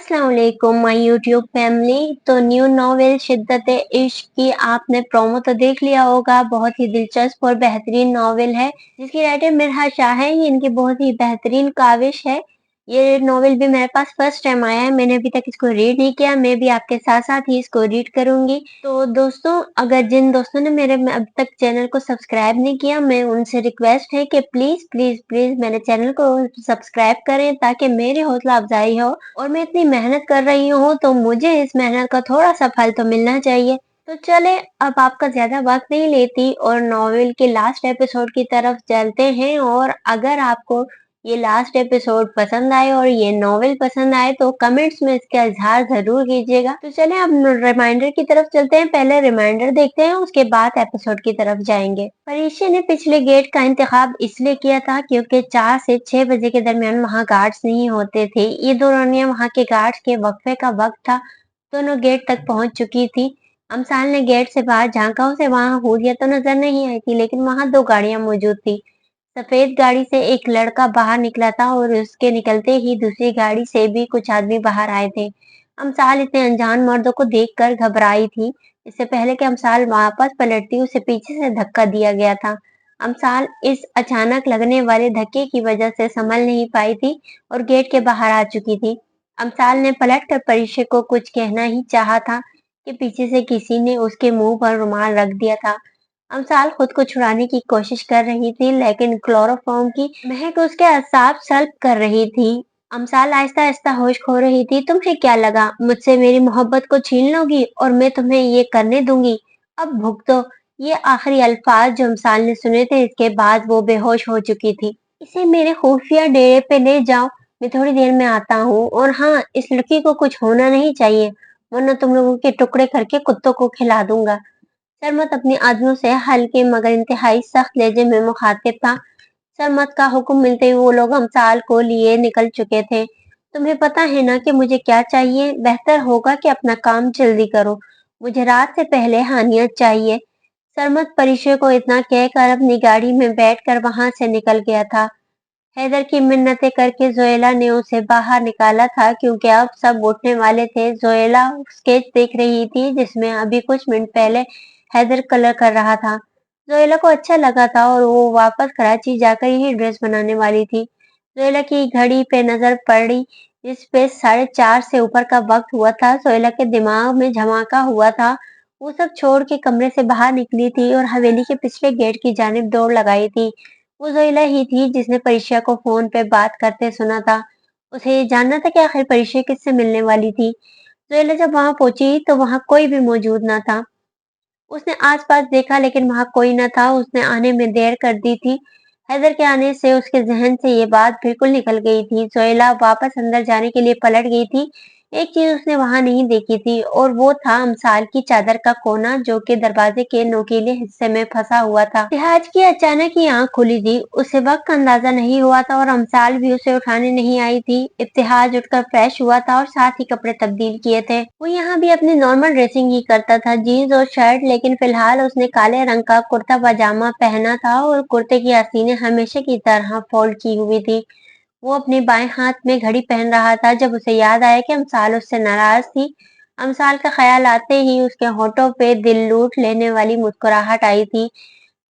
अस्सलाम वालेकुम my YouTube family. तो न्यू नॉवेल शिद्दत इश्क की आपने प्रोमो तो देख लिया होगा। बहुत ही दिलचस्प और बेहतरीन नॉवेल है जिसकी राइटर मिरहा शाह है। ये इनकी बहुत ही बेहतरीन काविश है। ये नॉवेल भी मेरे पास फर्स्ट टाइम आया है, मैंने अभी तक इसको रीड नहीं किया। मैं भी आपके साथ साथ ही इसको रीड करूंगी। तो दोस्तों, अगर जिन दोस्तों ने मेरे में अब तक चैनल को सब्सक्राइब नहीं किया, मैं उनसे रिक्वेस्ट है कि प्लीज प्लीज प्लीज मेरे चैनल को सब्सक्राइब करें ताकि मेरी हौसला अफजाई हो। और मैं इतनी मेहनत कर रही हूँ तो मुझे इस मेहनत का थोड़ा सा फल तो मिलना चाहिए। तो चले, अब आपका ज्यादा वक्त नहीं लेती और नॉवेल के लास्ट एपिसोड की तरफ चलते हैं। और अगर आपको ये लास्ट एपिसोड पसंद आए और ये नॉवेल पसंद आए तो कमेंट्स में इसका इजहार जरूर कीजिएगा। तो चले अब रिमाइंडर की तरफ चलते हैं। पहले रिमाइंडर देखते हैं, उसके बाद एपिसोड की तरफ जाएंगे। परीक्षा ने पिछले गेट का इंतखाब इसलिए किया था क्योंकि 4 से 6 बजे के दरमियान वहाँ गार्ड्स नहीं होते थे। ये दौरानिया वहाँ के गार्ड्स के वक्फे का वक्त था। दोनों गेट तक पहुंच चुकी थी। अमसाल ने गेट से बाहर झांका, उसे वहाँ हुरिया तो नजर नहीं आई थी, लेकिन वहाँ 2 गाड़ियां मौजूद थी। सफेद गाड़ी से एक लड़का बाहर निकला था और उसके निकलते ही दूसरी गाड़ी से भी कुछ आदमी बाहर आए थे। अमसाल इतने अनजान मर्दों को देखकर घबराई थी। इससे पहले कि अमसाल वापस पलटती, उसे पीछे से धक्का दिया गया था। अमसाल इस अचानक लगने वाले धक्के की वजह से संभल नहीं पाई थी और गेट के बाहर आ चुकी थी। अमसाल ने पलटकर परिश्य को कुछ कहना ही चाहा था कि पीछे से किसी ने उसके मुंह पर रुमाल रख दिया था। अमसाल खुद को छुड़ाने की कोशिश कर रही थी, लेकिन क्लोरोफॉर्म की महक उसके असाब सल्ब कर रही थी। अमसाल आहिस्ता आहिस्ता होश खो रही थी। तुम्हें क्या लगा मुझसे मेरी मोहब्बत को छीन लोगी और मैं तुम्हें ये करने दूंगी? अब भुगतो। ये आखिरी अल्फाज जो अमसाल ने सुने थे, इसके बाद वो बेहोश हो चुकी थी। इसे मेरे खुफिया डेरे पे ले जाओ, मैं थोड़ी देर में आता हूँ। और हाँ, इस लड़की को कुछ होना नहीं चाहिए, वरना तुम लोगों के टुकड़े करके कुत्तों को खिला दूंगा। सरमत अपनी आदमियों से हल्के मगर इंतहाई सख्त लहजे में मुखातिब था। सरमत का हुक्म मिलते ही वो लोग अमसाल को लिए निकल चुके थे। तुम्हें पता है ना कि मुझे क्या चाहिए? बेहतर होगा कि अपना काम जल्दी करो, मुझे रात से पहले हानियत चाहिए। सरमत परिचय को इतना कहकर अपनी गाड़ी में बैठकर वहां से निकल गया था। हैदर की मिन्नतें करके जोएला ने उसे बाहर निकाला था क्योंकि अब सब उठने वाले थे। जोएला स्केच देख रही थी जिसमें अभी कुछ मिनट पहले हैदर कलर कर रहा था। जोएला को अच्छा लगा था और वो वापस कराची जाकर यही ड्रेस बनाने वाली थी। जोएला की घड़ी पे नजर पड़ी जिस पे 4:30 से ऊपर का वक्त हुआ था। जोएला के दिमाग में धमाका हुआ था। वो सब छोड़ के कमरे से बाहर निकली थी और हवेली के पिछले गेट की जानिब दौड़ लगाई थी। वो जोइला ही थी जिसने परीक्षा को फोन पे बात करते सुना था। उसे ये जानना था कि आखिर परीक्षा किससे मिलने वाली थी। जोइला जब वहां पहुंची तो वहां कोई भी मौजूद न था। उसने आसपास देखा लेकिन वहां कोई न था। उसने आने में देर कर दी थी। हैदर के आने से उसके जहन से ये बात बिल्कुल निकल गई थी। जोइला वापस अंदर जाने के लिए पलट गई थी। एक चीज उसने वहां नहीं देखी थी और वो था अमसाल की चादर का कोना जो कि दरवाजे के नोकीले हिस्से में फंसा हुआ था। इत्तेहाज की अचानक ही आंख खुली थी। उसे वक्त का अंदाजा नहीं हुआ था और अमसाल भी उसे उठाने नहीं आई थी। इत्तेहाज उठकर फ्रेश हुआ था और साथ ही कपड़े तब्दील किए थे। वो यहाँ भी अपनी नॉर्मल ड्रेसिंग ही करता था, जीन्स और शर्ट, लेकिन फिलहाल उसने काले रंग का कुर्ता पजामा पहना था और कुर्ते की आस्तीनें हमेशा की तरह फोल्ड की हुई थी। वो अपने बाएं हाथ में घड़ी पहन रहा था जब उसे याद आया कि अमसाल उससे नाराज थी। अमसाल का ख्याल आते ही उसके होठों पे दिल लूट लेने वाली मुस्कुराहट आई थी।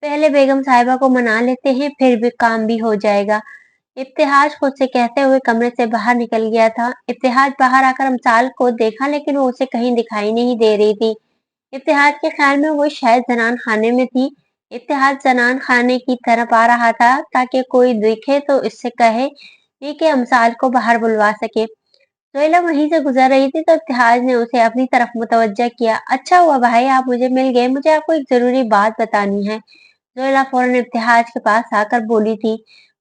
पहले बेगम साहिबा को मना लेते हैं, फिर भी काम भी हो जाएगा। इब्तिहाज खुद से कहते हुए कमरे से बाहर निकल गया था। इब्तिहाज बाहर आकर अमसाल को देखा लेकिन वो उसे कहीं दिखाई नहीं दे रही थी। इब्तिहाज के ख्याल में वो शायद जनान खाने में थी। इब्तिहाज जनान खाने की तरफ आ रहा था ताकि कोई दिखे तो इससे कहे ये कि अमसाल को बाहर बुलवा सके। जोइला वहीं से गुजर रही थी तो इब्तिहाज ने उसे अपनी तरफ मुतवज्जा किया। अच्छा हुआ भाई, आप मुझे मिल गए, मुझे आपको एक जरूरी बात बतानी है। जोइला फौरन इब्तिहाज के पास आकर बोली थी,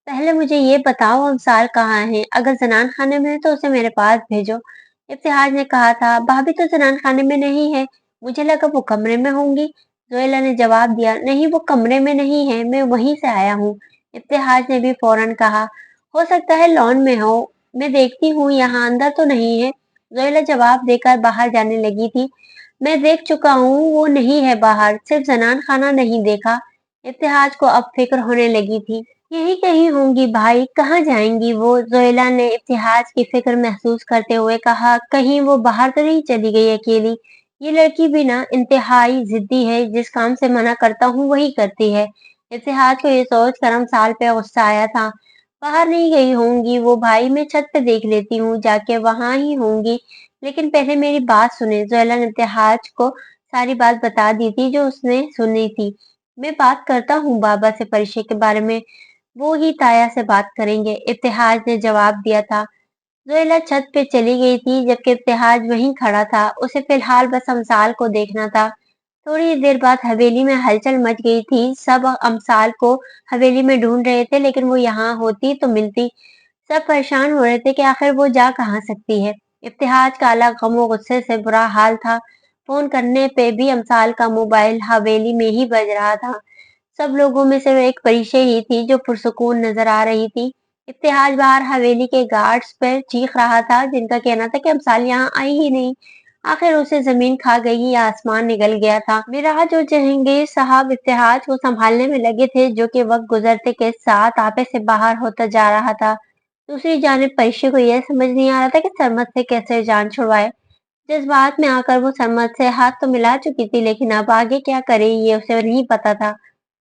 पहले मुझे ये बताओ अमसाल कहाँ है? अगर जनान खाने में है तो उसे मेरे पास भेजो। इब्तिहाज ने कहा था, भाभी तो जनान खाने में नहीं है, मुझे लगा वो कमरे में होंगी। जोइला ने जवाब दिया, नहीं वो कमरे में नहीं है, मैं वहीं से आया हूँ। इब्तिहाज ने भी फौरन कहा, हो सकता है लॉन में हो, मैं देखती हूँ, यहाँ अंदर तो नहीं है। जोइला जवाब देकर बाहर जाने लगी थी। मैं देख चुका हूँ, वो नहीं है बाहर, सिर्फ जनान खाना नहीं देखा। इब्तिहाज को अब फिक्र होने लगी थी। यही कहीं होंगी भाई, कहाँ जाएंगी वो? जोएला ने इब्तिहाज की फिक्र महसूस करते हुए कहा, कहीं वो बाहर तो नहीं चली गई अकेली? ये लड़की भी ना इंतहाई जिद्दी है, जिस काम से मना करता हूँ वही करती है। इब्तिहाज को ये सोच कर अमसाल पे गुस्सा आया था। बाहर नहीं गई होंगी वो भाई, मैं छत पे देख लेती हूँ, जाके वहां ही होंगी। लेकिन पहले मेरी बात सुने। जोएला ने इब्तिहाज को सारी बात बता दी थी जो उसने सुनी थी। मैं बात करता हूँ बाबा से परिचय के बारे में, वो ही ताया से बात करेंगे, इब्तिहाज ने जवाब दिया था। जोएला छत पे चली गई थी जबकि इब्तिहाज वहीं खड़ा था। उसे फिलहाल बस अमसाल को देखना था। थोड़ी देर बाद हवेली में हलचल मच गई थी। सब अमसाल को हवेली में ढूंढ रहे थे, लेकिन वो यहाँ होती तो मिलती। सब परेशान हो रहे थे कि आखिर वो जा कहाँ सकती है। इब्तिहाज का अलग गम और गुस्से से बुरा हाल था। फोन करने पे भी अमसाल का मोबाइल हवेली में ही बज रहा था। सब लोगों में से एक परिचय ही थी जो पुरसुकून नजर आ रही थी। इब्तिहाज बाहर हवेली के गार्ड्स पर चीख रहा था, जिनका कहना था कि अमसाल यहाँ आई ही नहीं। आखिर उसे जमीन खा गई या आसमान निगल गया था। मिराज और जहांगीर साहब इब्तिहाज को संभालने में लगे थे, जो कि वक्त गुजरते के साथ आपे से बाहर होता जा रहा था। दूसरी जानिब परिचय को यह समझ नहीं आ रहा था कि सरमद से कैसे जान छुड़वाए। जज्बात में आकर वो सरमद से हाथ तो मिला चुकी थी, लेकिन अब आगे क्या करे ये उसे नहीं पता था।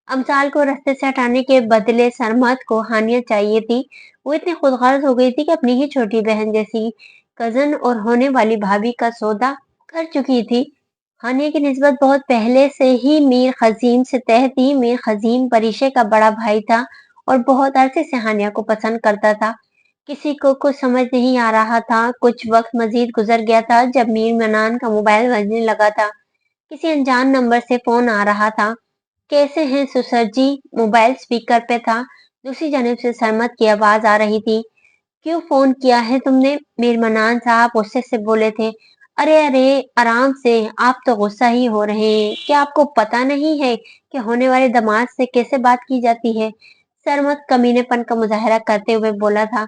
अमसाल को रास्ते से हटाने के बदले सरमद को हानियत चाहिए थी। वो इतनी खुदगर्ज हो गई थी कि अपनी ही छोटी बहन जैसी कजन और होने वाली भाभी का सौदा कर चुकी थी। हानिया की निस्बत बहुत पहले से ही मीर खजीम से तय थी। मीर खजीम परिशे का बड़ा भाई था और बहुत अरसे से हानिया को पसंद करता था। किसी को कुछ समझ नहीं आ रहा था। कुछ वक्त मजीद गुजर गया था जब मीर मनान का मोबाइल बजने लगा था। किसी अनजान नंबर से फोन आ रहा था। कैसे हैं सुसर जी? मोबाइल स्पीकर पे था। दूसरी जानिब से सरमद की आवाज आ रही थी। क्यों फोन किया है तुमने? मीर मनान साहब गुस्से से बोले थे। अरे अरे, आराम से, आप तो गुस्सा ही हो रहे हैं। क्या आपको पता नहीं है कि होने वाले दामाद से कैसे बात की जाती है? सरमद कमीनेपन का मुजाहरा करते हुए बोला था।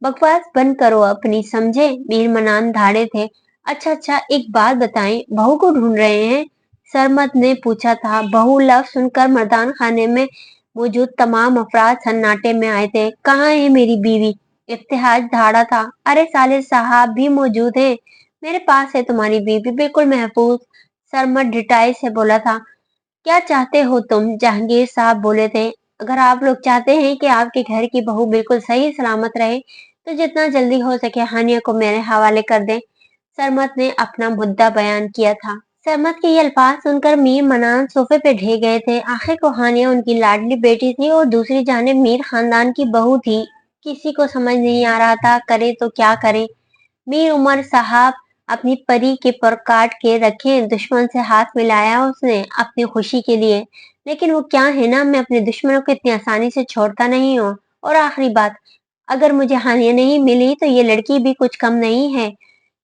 बकवास बंद करो अपनी, समझे? मीर मनान धाड़े थे। अच्छा अच्छा, एक बात बताएं, बहू को ढूंढ रहे हैं? सरमद ने पूछा था। बहू लफ्ज सुनकर मर्दान खाने में मौजूद तमाम अफराद सन्नाटे में आए थे। कहाँ है मेरी बीवी? इफ्तिहाज धाड़ा था। अरे साले साहब भी मौजूद है, मेरे पास है तुम्हारी बीवी, बिल्कुल महफूज। सरमद डिटाई से बोला था। क्या चाहते हो तुम? जहांगीर साहब बोले थे। अगर आप लोग चाहते हैं कि आपके घर की बहू बिल्कुल सही सलामत रहे, तो जितना जल्दी हो सके हानिया को मेरे हवाले कर दें। सरमद ने अपना मुद्दा बयान किया था। सरमद के ये अल्फाज सुनकर मीर मनान सोफे पे ढह गए थे। आखिर को हानिया उनकी लाडली बेटी थी और दूसरी जानिब मीर खानदान की बहू थी। किसी को समझ नहीं आ रहा था करे तो क्या करे। मीर उमर साहब अपनी परी के पर काट के रखे। दुश्मन से हाथ मिलाया उसने अपनी खुशी के लिए। लेकिन वो क्या है ना, मैं अपने दुश्मनों को इतनी आसानी से छोड़ता नहीं हूँ। और आखिरी बात, अगर मुझे हानिया नहीं मिली तो ये लड़की भी कुछ कम नहीं है।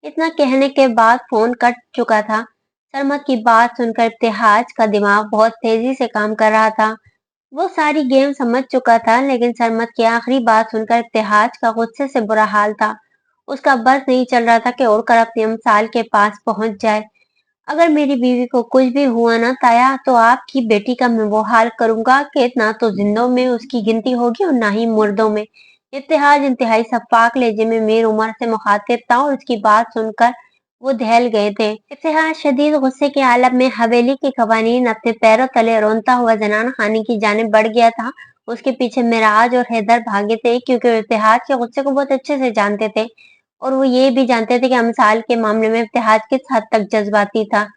इतना कहने के बाद फोन कट चुका था। सरमद की बात सुनकर इब्तिहाज का दिमाग बहुत तेजी से काम कर रहा था। वो सारी गेम समझ चुका था, लेकिन सरमद की आखिरी बात सुनकर इब्तिहाज का गुस्से से बुरा हाल था। उसका बस नहीं चल रहा था कि उड़कर अपने अमसाल के पास पहुंच जाए। अगर मेरी बीवी को कुछ भी हुआ ना ताया, तो आपकी बेटी का मैं वो हाल करूंगा कि ना तो जिंदों में उसकी गिनती होगी और ना ही मुर्दों में। इत्तेहाज इंतहाई सफाक लहजे में मीर उमर से मुखातिब था और उसकी बात सुनकर वो दहल गए थे। इत्तेहाज शदीद गुस्से के आलम में हवेली के कवानीन अपने पैरों तले रोनता हुआ जनान खाने की जानिब बढ़ गया था। उसके पीछे मिराज और हैदर भागे थे, क्योंकि वो इत्तेहाज के गुस्से को बहुत अच्छे से जानते थे और वो ये भी जानते थे कि अमसाल के मामले में इत्तेहाज किस हद तक जज्बाती था।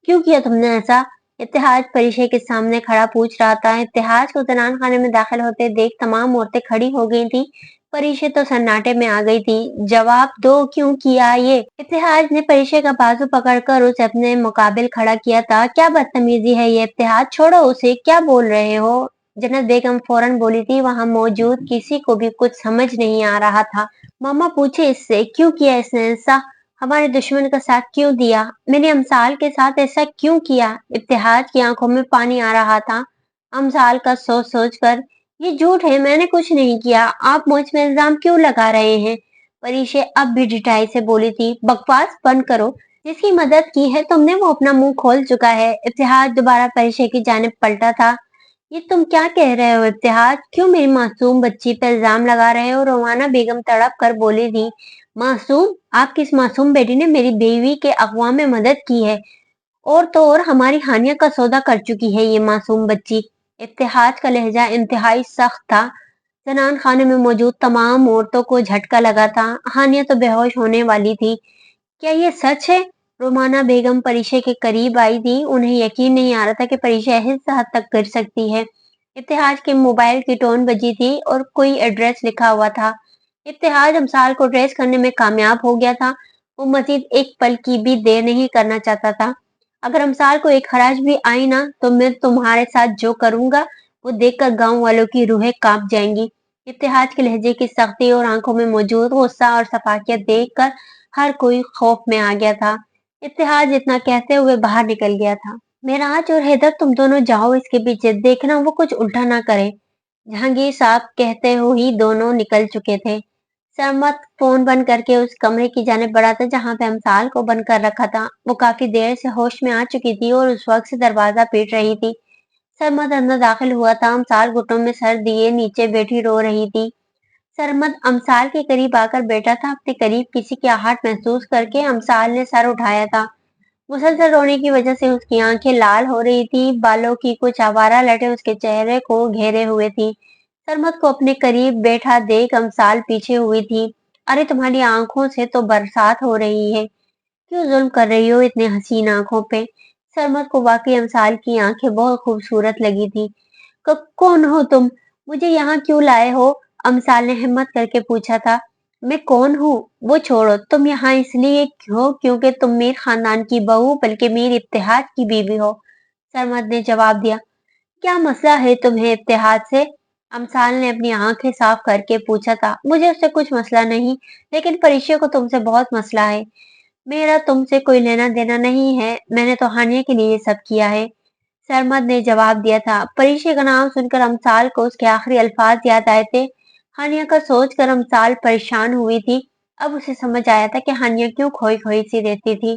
क्यों किया तुमने ऐसा? इत्तेहाज परिशे के सामने खड़ा पूछ रहा था। इत्तेहाज को जनान खाने में दाखिल होते देख तमाम औरतें खड़ी हो गई थी। परिशे तो सन्नाटे में आ गई थी। जवाब दो, क्यों किया ये? इत्तेहाज ने परिशे का बाजू पकड़कर उसे अपने मुकाबिल खड़ा किया था। क्या बदतमीजी है ये इत्तेहाज, छोड़ो उसे, क्या बोल रहे हो? जन्नत बेगम फौरन बोली थी। वहां मौजूद किसी को भी कुछ समझ नहीं आ रहा था। मामा पूछे इससे, क्यों किया इसने ऐसा? हमारे दुश्मन का साथ क्यों दिया? मैंने अमसाल के साथ ऐसा क्यों किया? इब्तिहाज की आंखों में पानी आ रहा था अमसाल का सोच सोच कर। ये झूठ है, मैंने कुछ नहीं किया। आप मुझ में इल्जाम क्यों लगा रहे हैं? परीशे अब भी ढिठाई से बोली थी। बकवास बंद करो, जिसकी मदद की है तुमने वो अपना मुंह खोल चुका है। इब्तिहाज दोबारा परीशे की जानिब पलटा था। یہ تم کیا کہہ رہے ہو ابتہاج؟ کیوں میری معصوم بچی پہ الزام لگا رہے ہو؟ رومانہ بیگم تڑپ کر بولی تھی۔ معصوم؟ آپ کی اس معصوم بیٹی نے میری بیوی کے اغوا میں مدد کی ہے، اور تو اور ہماری ہانیہ کا سودا کر چکی ہے یہ معصوم بچی۔ ابتہاج کا لہجہ انتہائی سخت تھا۔ زنان خانے میں موجود تمام عورتوں کو جھٹکا لگا تھا۔ ہانیہ تو بے ہوش ہونے والی تھی۔ کیا یہ سچ ہے؟ رومانہ بیگم پریشے کے قریب آئی تھی۔ انہیں یقین نہیں آ رہا تھا کہ پریشا اس حد تک گر سکتی ہے۔ ابتہاج کے موبائل کی ٹون بجی تھی اور کوئی ایڈریس لکھا ہوا تھا۔ ابتہاج امثال کو ٹریس کرنے میں کامیاب ہو گیا تھا۔ وہ مزید ایک پل کی بھی دیر نہیں کرنا چاہتا تھا۔ اگر امثال کو ایک خراش بھی آئی نا تو میں تمہارے ساتھ جو کروں گا وہ دیکھ کر گاؤں والوں کی روحیں کانپ جائیں گی۔ ابتہاج کے لہجے کی سختی اور آنکھوں میں موجود غصہ اور شفقت دیکھ کر ہر کوئی خوف میں آ گیا تھا۔ اتحاد اتنا کہتے ہوئے باہر نکل گیا تھا۔ معراج اور حیدر تم دونوں جاؤ اس کے پیچھے، دیکھنا وہ کچھ الٹا نہ کرے۔ جہانگیر صاحب کہتے ہوئے دونوں نکل چکے تھے۔ سرمد فون بند کر کے اس کمرے کی جانب بڑھا تھا جہاں پہ امثال کو بند کر رکھا تھا۔ وہ کافی دیر سے ہوش میں آ چکی تھی اور اس وقت سے دروازہ پیٹ رہی تھی۔ سرمد اندر داخل ہوا تھا۔ امثال گھٹنوں میں سر دیے نیچے بیٹھی رو رہی تھی۔ سرمد امثال کے قریب آ کر بیٹھا تھا۔ اپنے قریب کسی کی آہٹ محسوس کر کے امثال نے سر اٹھایا تھا۔ مسلسل رونے کی وجہ سے اس کی آنکھیں لال ہو رہی تھی۔ بالوں کی کچھ آوارہ لٹیں اس کے چہرے کو گھیرے ہوئے تھی۔ سرمد کو اپنے قریب بیٹھا دیکھ امثال پیچھے ہوئی تھی۔ ارے تمہاری آنکھوں سے تو برسات ہو رہی ہے، کیوں ظلم کر رہی ہو اتنے حسین آنکھوں پہ؟ سرمد کو واقعی امثال کی آنکھیں بہت خوبصورت لگی تھی۔ کون ہو تم؟ مجھے یہاں کیوں لائے ہو؟ امثال نے ہمت کر کے پوچھا تھا۔ میں کون ہوں وہ چھوڑو، تم یہاں اس لیے ہو کیونکہ تم میر خاندان کی بہو بلکہ میر اتحاد کی بیوی ہو، سرمد نے جواب دیا۔ کیا مسئلہ ہے تمہیں اتحاد سے؟ امثال نے اپنی آنکھیں صاف کر کے پوچھا تھا۔ مجھے اس سے کچھ مسئلہ نہیں، لیکن پریشے کو تم سے بہت مسئلہ ہے۔ میرا تم سے کوئی لینا دینا نہیں ہے، میں نے تو ہانیہ کے لیے یہ سب کیا ہے، سرمد نے جواب دیا تھا۔ پریشے کا نام سن کر امثال کو اس کے آخری الفاظ یاد آئے تھے۔ ہانیہ کا سوچ کر امثال پریشان ہوئی تھی۔ اب اسے سمجھ آیا تھا کہ ہانیہ کیوں کھوئی کھوئی سی رہتی تھی۔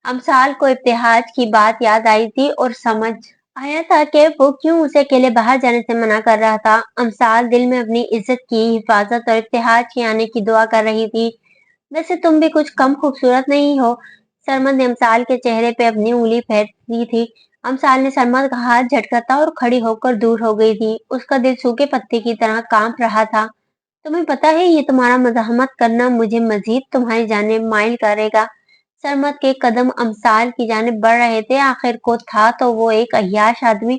امثال کو ابتہاج کی بات یاد آئی تھی اور سمجھ آیا تھا کہ وہ کیوں اسے اکیلے باہر جانے سے منع کر رہا تھا۔ امثال دل میں اپنی عزت کی حفاظت اور ابتہاج کے آنے کی دعا کر رہی تھی۔ ویسے تم بھی کچھ کم خوبصورت نہیں ہو، سرمد نے امثال کے چہرے پہ اپنی انگلی پھیر دی تھی۔ امثال نے سرمد کا ہاتھ جھٹکا تھا اور کھڑی ہو کر دور ہو گئی تھی۔ اس کا دل سوکھے پتے کی طرح کانپ رہا تھا۔ تمہیں پتا ہے یہ تمہارا مزاحمت کرنا مجھے مزید تمہاری جانب مائل کرے گا۔ سرمد کے قدم امثال کی جانب بڑھ رہے تھے۔ آخر کو تھا تو وہ ایک عیاش آدمی۔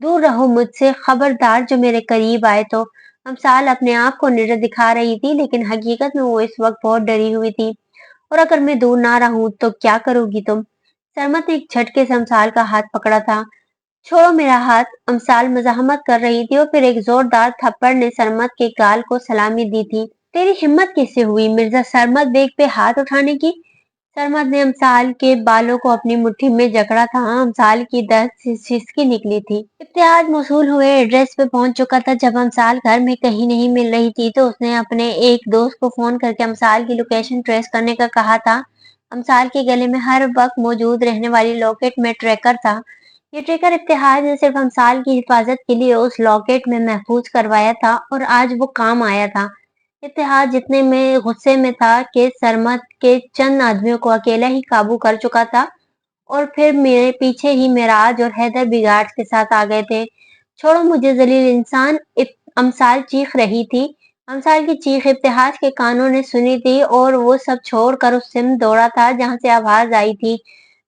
دور رہو مجھ سے، خبردار جو میرے قریب آئے تو۔ امثال اپنے آپ کو نڈر دکھا رہی تھی لیکن حقیقت میں وہ اس وقت بہت ڈری ہوئی تھی۔ اور اگر میں دور نہ رہوں تو کیا کرو گی تم؟ سرمد نے ایک جھٹکے سے امثال کا ہاتھ پکڑا تھا۔ چھوڑو میرا ہاتھ، امثال مزاحمت کر رہی تھی اور پھر ایک زوردار تھپڑ نے سرمد کے گال کو سلامی دی تھی۔ تیری ہمت کیسے ہوئی مرزا سرمد بیگ پہ ہاتھ اٹھانے کی؟ سرمد نے امثال کے بالوں کو اپنی مٹھی میں جکڑا تھا۔ امثال کی دست سسکی نکلی تھی۔ ابتہاج موصول ہوئے ایڈریس پہ پہنچ چکا تھا۔ جب امثال گھر میں کہیں نہیں مل رہی تھی تو اس نے اپنے ایک دوست کو فون کر کے امثال کی لوکیشن ٹریس کرنے کا کہا تھا۔ امثال کے گلے میں ہر وقت موجود رہنے والی لاکٹ میں ٹریکر تھا۔ یہ ٹریکر ابتہاج نے صرف امثال کی حفاظت کے لیے اس لاکٹ میں محفوظ کروایا تھا اور آج وہ کام آیا تھا۔ اتحاد جتنے میں غصے میں تھا کہ سرمد کے چند آدمیوں کو اکیلا ہی قابو کر چکا تھا اور پھر میرے پیچھے ہی معراج اور حیدر بھی گارڈز کے ساتھ آ گئے تھے۔ چھوڑو مجھے ذلیل انسان، امثال چیخ رہی تھی۔ امثال کی چیخ ابتہاج کے کانوں نے سنی تھی اور وہ سب چھوڑ کر اس سمت دوڑا تھا جہاں سے آواز آئی تھی۔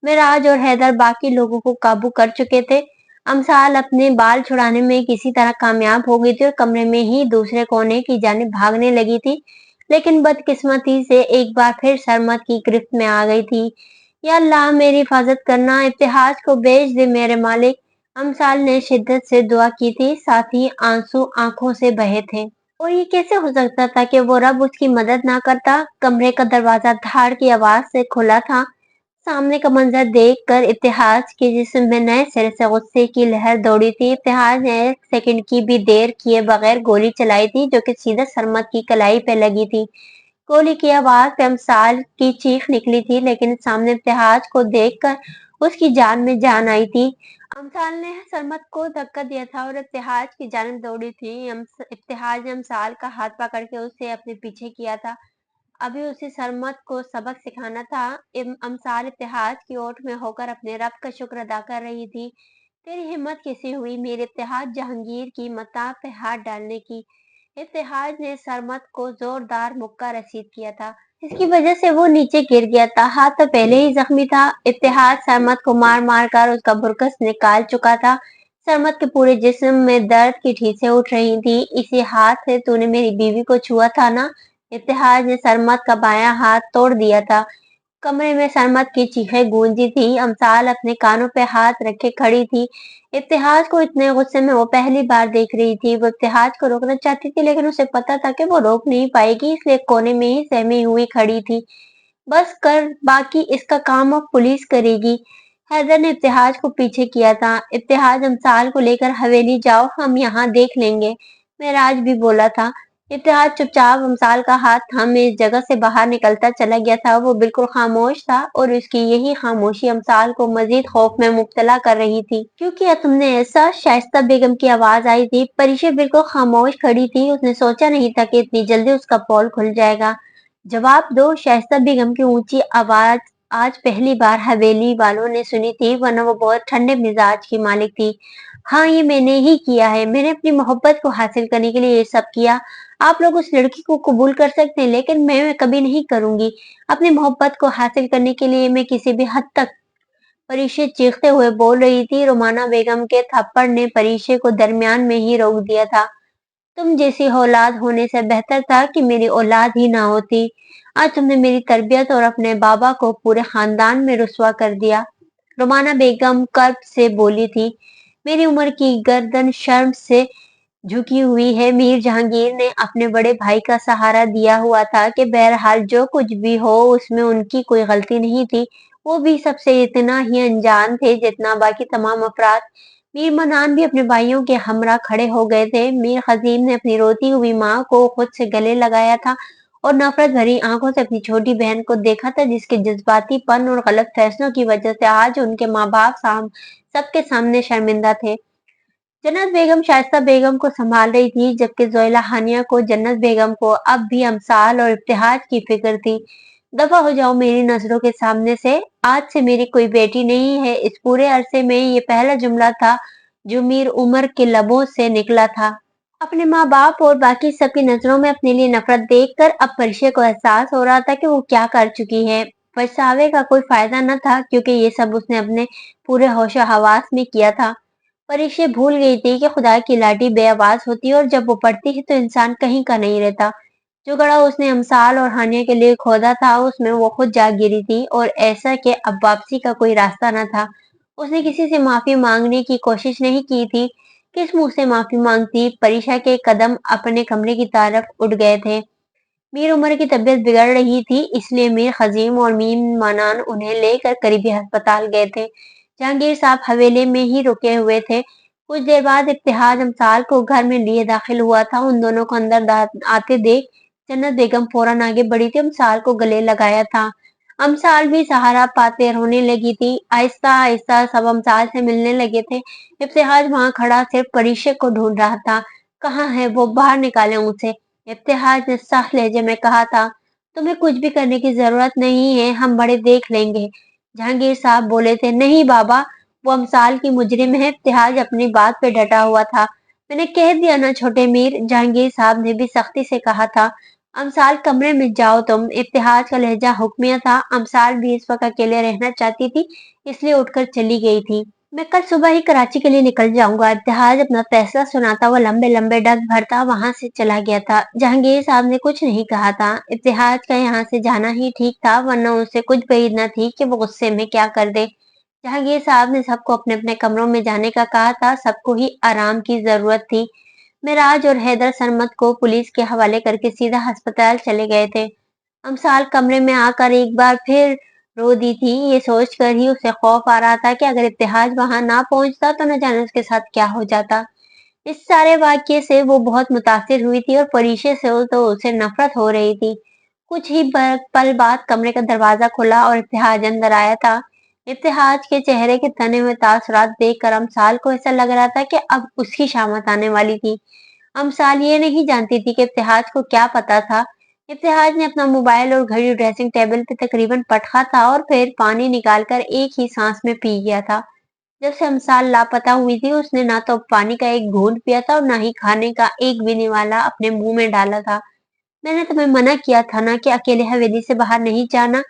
معراج اور حیدر باقی لوگوں کو قابو کر چکے تھے۔ امثال اپنے بال چھڑانے میں کسی طرح کامیاب ہو گئی تھی اور کمرے میں ہی دوسرے کونے کی جانب بھاگنے لگی تھی، لیکن بدقسمتی سے ایک بار پھر سرمد کی گرفت میں آ گئی تھی۔ یا اللہ میری حفاظت کرنا، ابتہاج کو بھیج دے میرے مالک، امثال نے شدت سے دعا کی تھی، ساتھ ہی آنسو آنکھوں سے بہے تھے۔ اور یہ کیسے ہو سکتا تھا کہ وہ رب اس کی مدد نہ کرتا؟ کمرے کا دروازہ دھاڑ کی آواز سے کھلا تھا۔ سامنے کا منظر دیکھ کر اتحاد کے جسم میں نئے سرے سے غصے کی لہر دوڑی تھی۔ اتحاد نے ایک سیکنڈ کی بھی دیر کیے بغیر گولی چلائی تھی جو کہ سیدھا سرمد کی کلائی پہ لگی تھی۔ गोली की आवाज से अमसाल की चीख निकली थी, लेकिन सामने इब्तिहाज को देखकर उसकी जान में जान आई थी। अमसाल ने सरमत को धक्का दिया था और इब्तिहाज की जानिब दौड़ी थी। इब्तिहाज ने अमसाल का हाथ पकड़ के उसे अपने पीछे किया था। अभी उसे सरमत को सबक सिखाना था। अमसाल इब्तिहाज की ओट में होकर अपने रब का शुक्र अदा कर रही थी। तेरी हिम्मत कैसे हुई मेरे इब्तिहाज जहांगीर की मता पे हाथ डालने की। इब्तिहाज ने सरमत को जोरदार मुक्का रसीद किया था। इसकी वजह से वो नीचे गिर गया था। हाथ तो पहले ही जख्मी था। इब्तिहाज सरमत को मार मार कर उसका बुरकस निकाल चुका था। सरमत के पूरे जिस्म में दर्द की ठीसें उठ रही थी। इसी हाथ से तूने मेरी बीवी को छुआ था ना। इब्तिहाज ने सरमत का बायां हाथ तोड़ दिया था। कमरे में सरमत की चीखें गूंजी थी। अमसाल अपने कानों पे हाथ रखे खड़ी थी। इब्तिहाज को इतने गुस्से में वो पहली बार देख रही थी। वो इब्तिहाज को रोकना चाहती थी, लेकिन उसे पता था कि वो रोक नहीं पाएगी, इसलिए कोने में ही सहमी हुई खड़ी थी। बस कर, बाकी इसका काम अब पुलिस करेगी। हैदर ने इब्तिहाज को पीछे किया था। इब्तिहाज अमसाल को लेकर हवेली जाओ, हम यहाँ देख लेंगे, मेराज भी बोला था। इब्तिहाज चुपचाप अमसाल का हाथ थामे इस जगह से बाहर निकलता चला गया था। वो बिल्कुल खामोश था और उसकी यही खामोशी अमसाल को मजीद खौफ में मुब्तला कर रही थी। क्यों किया तुमने ऐसा? शाइस्ता बेगम की आवाज आई थी। परिशे बिल्कुल खामोश खड़ी थी। उसने सोचा नहीं था कि इतनी जल्दी उसका पोल खुल जाएगा। जवाब दो। शाइस्ता बेगम की ऊंची आवाज आज पहली बार हवेली वालों ने सुनी थी, वरना वो बहुत ठंडे मिजाज की मालिक थी। हाँ, ये मैंने ही किया है। मैंने अपनी मोहब्बत को हासिल करने के लिए ये सब किया। आप लोग उस लड़की को कबूल कर सकते हैं, लेकिन मैं कभी नहीं करूंगी। अपनी मोहब्बत को हासिल करने के लिए मैं किसी भी हद तक। परीशे चीखते हुए बोल रही थी। रुमाना बेगम के थप्पड़ ने परीशे को दरमियान में ही रोक दिया था। तुम जैसी औलाद होने से बेहतर था कि मेरी औलाद ही ना होती। आज तुमने मेरी तरबियत और अपने बाबा को पूरे खानदान में रुसवा कर दिया। रुमाना बेगम कर्ब से बोली थी। मेरी उम्र की गर्दन शर्म से झुकी हुई है। मीर जहांगीर ने अपने बड़े भाई का सहारा दिया हुआ था कि बहरहाल जो कुछ भी हो उसमें उनकी कोई गलती नहीं थी। वो भी सबसे इतना ही अनजान थे जितना बाकी तमाम अफराद। मीर मनान भी अपने भाइयों के हमरा खड़े हो गए थे। मीर खजीम ने अपनी रोती हुई माँ को खुद से गले लगाया था और नफरत भरी आंखों से अपनी छोटी बहन को देखा था, जिसके जज्बातीपन और गलत फैसलों की वजह से आज उनके माँ बाप सबके सामने शर्मिंदा थे। जन्नत बेगम शाइस्ता बेगम को संभाल रही थी, जबकि जोइला हानिया को जन्नत बेगम को अब भी अमसाल और इब्तिहाज की फिक्र थी। दफा हो जाओ मेरी नजरों के सामने से। आज से मेरी कोई बेटी नहीं है। इस पूरे अरसे में ये पहला जुमला था जो मीर उमर के लबों से निकला था। अपने माँ बाप और बाकी सबकी नजरों में अपने लिए नफरत देखकर अब परिशे को एहसास हो रहा था कि वो क्या कर चुकी है। पछतावे का कोई फायदा न था, क्योंकि ये सब उसने अपने पूरे होशो हवास में किया था। परिशे भूल गई थी कि खुदा की लाठी बेआवाज होती है और जब वो पड़ती है तो इंसान कहीं का नहीं रहता। जो गड्ढा उसने अमसाल और हानिया के लिए खोदा था उसमें वो खुद जा गिरी थी, और ऐसा कि अब वापसी का कोई रास्ता न था। उसने किसी से माफी मांगने की कोशिश नहीं की थी। किस मुंह से माफी मांगती? परिशा के कदम अपने कमरे की तरफ उठ गए थे। मीर उमर की तबीयत बिगड़ रही थी, इसलिए मीर खजीम और मीर मनान उन्हें लेकर करीबी अस्पताल गए थे। जहांगीर साहब हवेली में ही रुके हुए थे। कुछ देर बाद इब्तिहाज अमसाल को घर में लिए दाखिल हुआ था। उन दोनों को अंदर आते देख जन्नत बेगम फौरन आगे बढ़ी थी। अमसाल को गले लगाया था। अमसाल भी सहारा पाते रोने लगी थी। आहिस्ता आहिस्ता सब अमसाल से मिलने लगे थे। इब्तिहाज वहां खड़ा सिर्फ परिशे को ढूंढ रहा था। कहाँ है वो? बाहर निकाले उसे। इब्तिहाज ने सख्त लहजे में कहा था। तुम्हें कुछ भी करने की जरूरत नहीं है, हम बड़े देख लेंगे। जहांगीर साहब बोले थे। नहीं बाबा, वो अमसाल की मुजरिम है। इब्तिहाज अपनी बात पे डटा हुआ था। मैंने कह दिया ना छोटे मीर, जहांगीर साहब ने भी सख्ती से कहा था। अमसाल कमरे में जाओ तुम। इब्तिहाज का लहजा हुक्मिया था। अमसाल भी इस वक्त अकेले रहना चाहती थी, इसलिए उठकर चली गई थी। मैं कल सुबह ही कराची के लिए निकल जाऊंगा। इब्तिहाज अपना फैसला सुनाता हुआ लंबे लंबे डग भरता वहां से चला गया था। जहांगीर साहब ने कुछ नहीं कहा था। इब्तिहाज का यहाँ से जाना ही ठीक था, वरना उसे कुछ उम्मीद न थी कि वो गुस्से में क्या कर दे। जहांगीर साहब ने सबको अपने अपने कमरों में जाने का कहा था। सबको ही आराम की जरूरत थी। मेराज और हैदर सरमत को पुलिस के हवाले करके सीधा अस्पताल चले गए थे। अमसाल कमरे में आकर एक बार फिर रो दी थी। ये सोचकर ही उसे खौफ आ रहा था कि अगर इब्तिहाज वहां ना पहुंचता तो न जाने उसके साथ क्या हो जाता। इस सारे वाक्य से वो बहुत मुतासिर हुई थी और परिशे से तो उसे नफरत हो रही थी। कुछ ही पल बाद कमरे का दरवाजा खुला और इत्तेहाज अंदर आया था। इत्तेहाज के चेहरे के तने हुए तासुरात देखकर अमसाल को ऐसा लग रहा था कि अब उसकी शामत आने वाली थी। अमसाल ये नहीं जानती थी कि इत्तेहाज को क्या पता था। इत्तेहाज ने अपना मोबाइल और घड़ी ड्रेसिंग टेबल पे तकरीबन पटका था और फिर पानी निकालकर एक ही सांस में पी गया था। जब से अमसाल लापता हुई थी उसने ना तो पानी का एक घूंट पिया था और ना ही खाने का एक भी निवाला अपने मुंह में डाला था। मैंने तुम्हें मना किया था ना कि अकेले हवेली से बाहर नहीं जाना।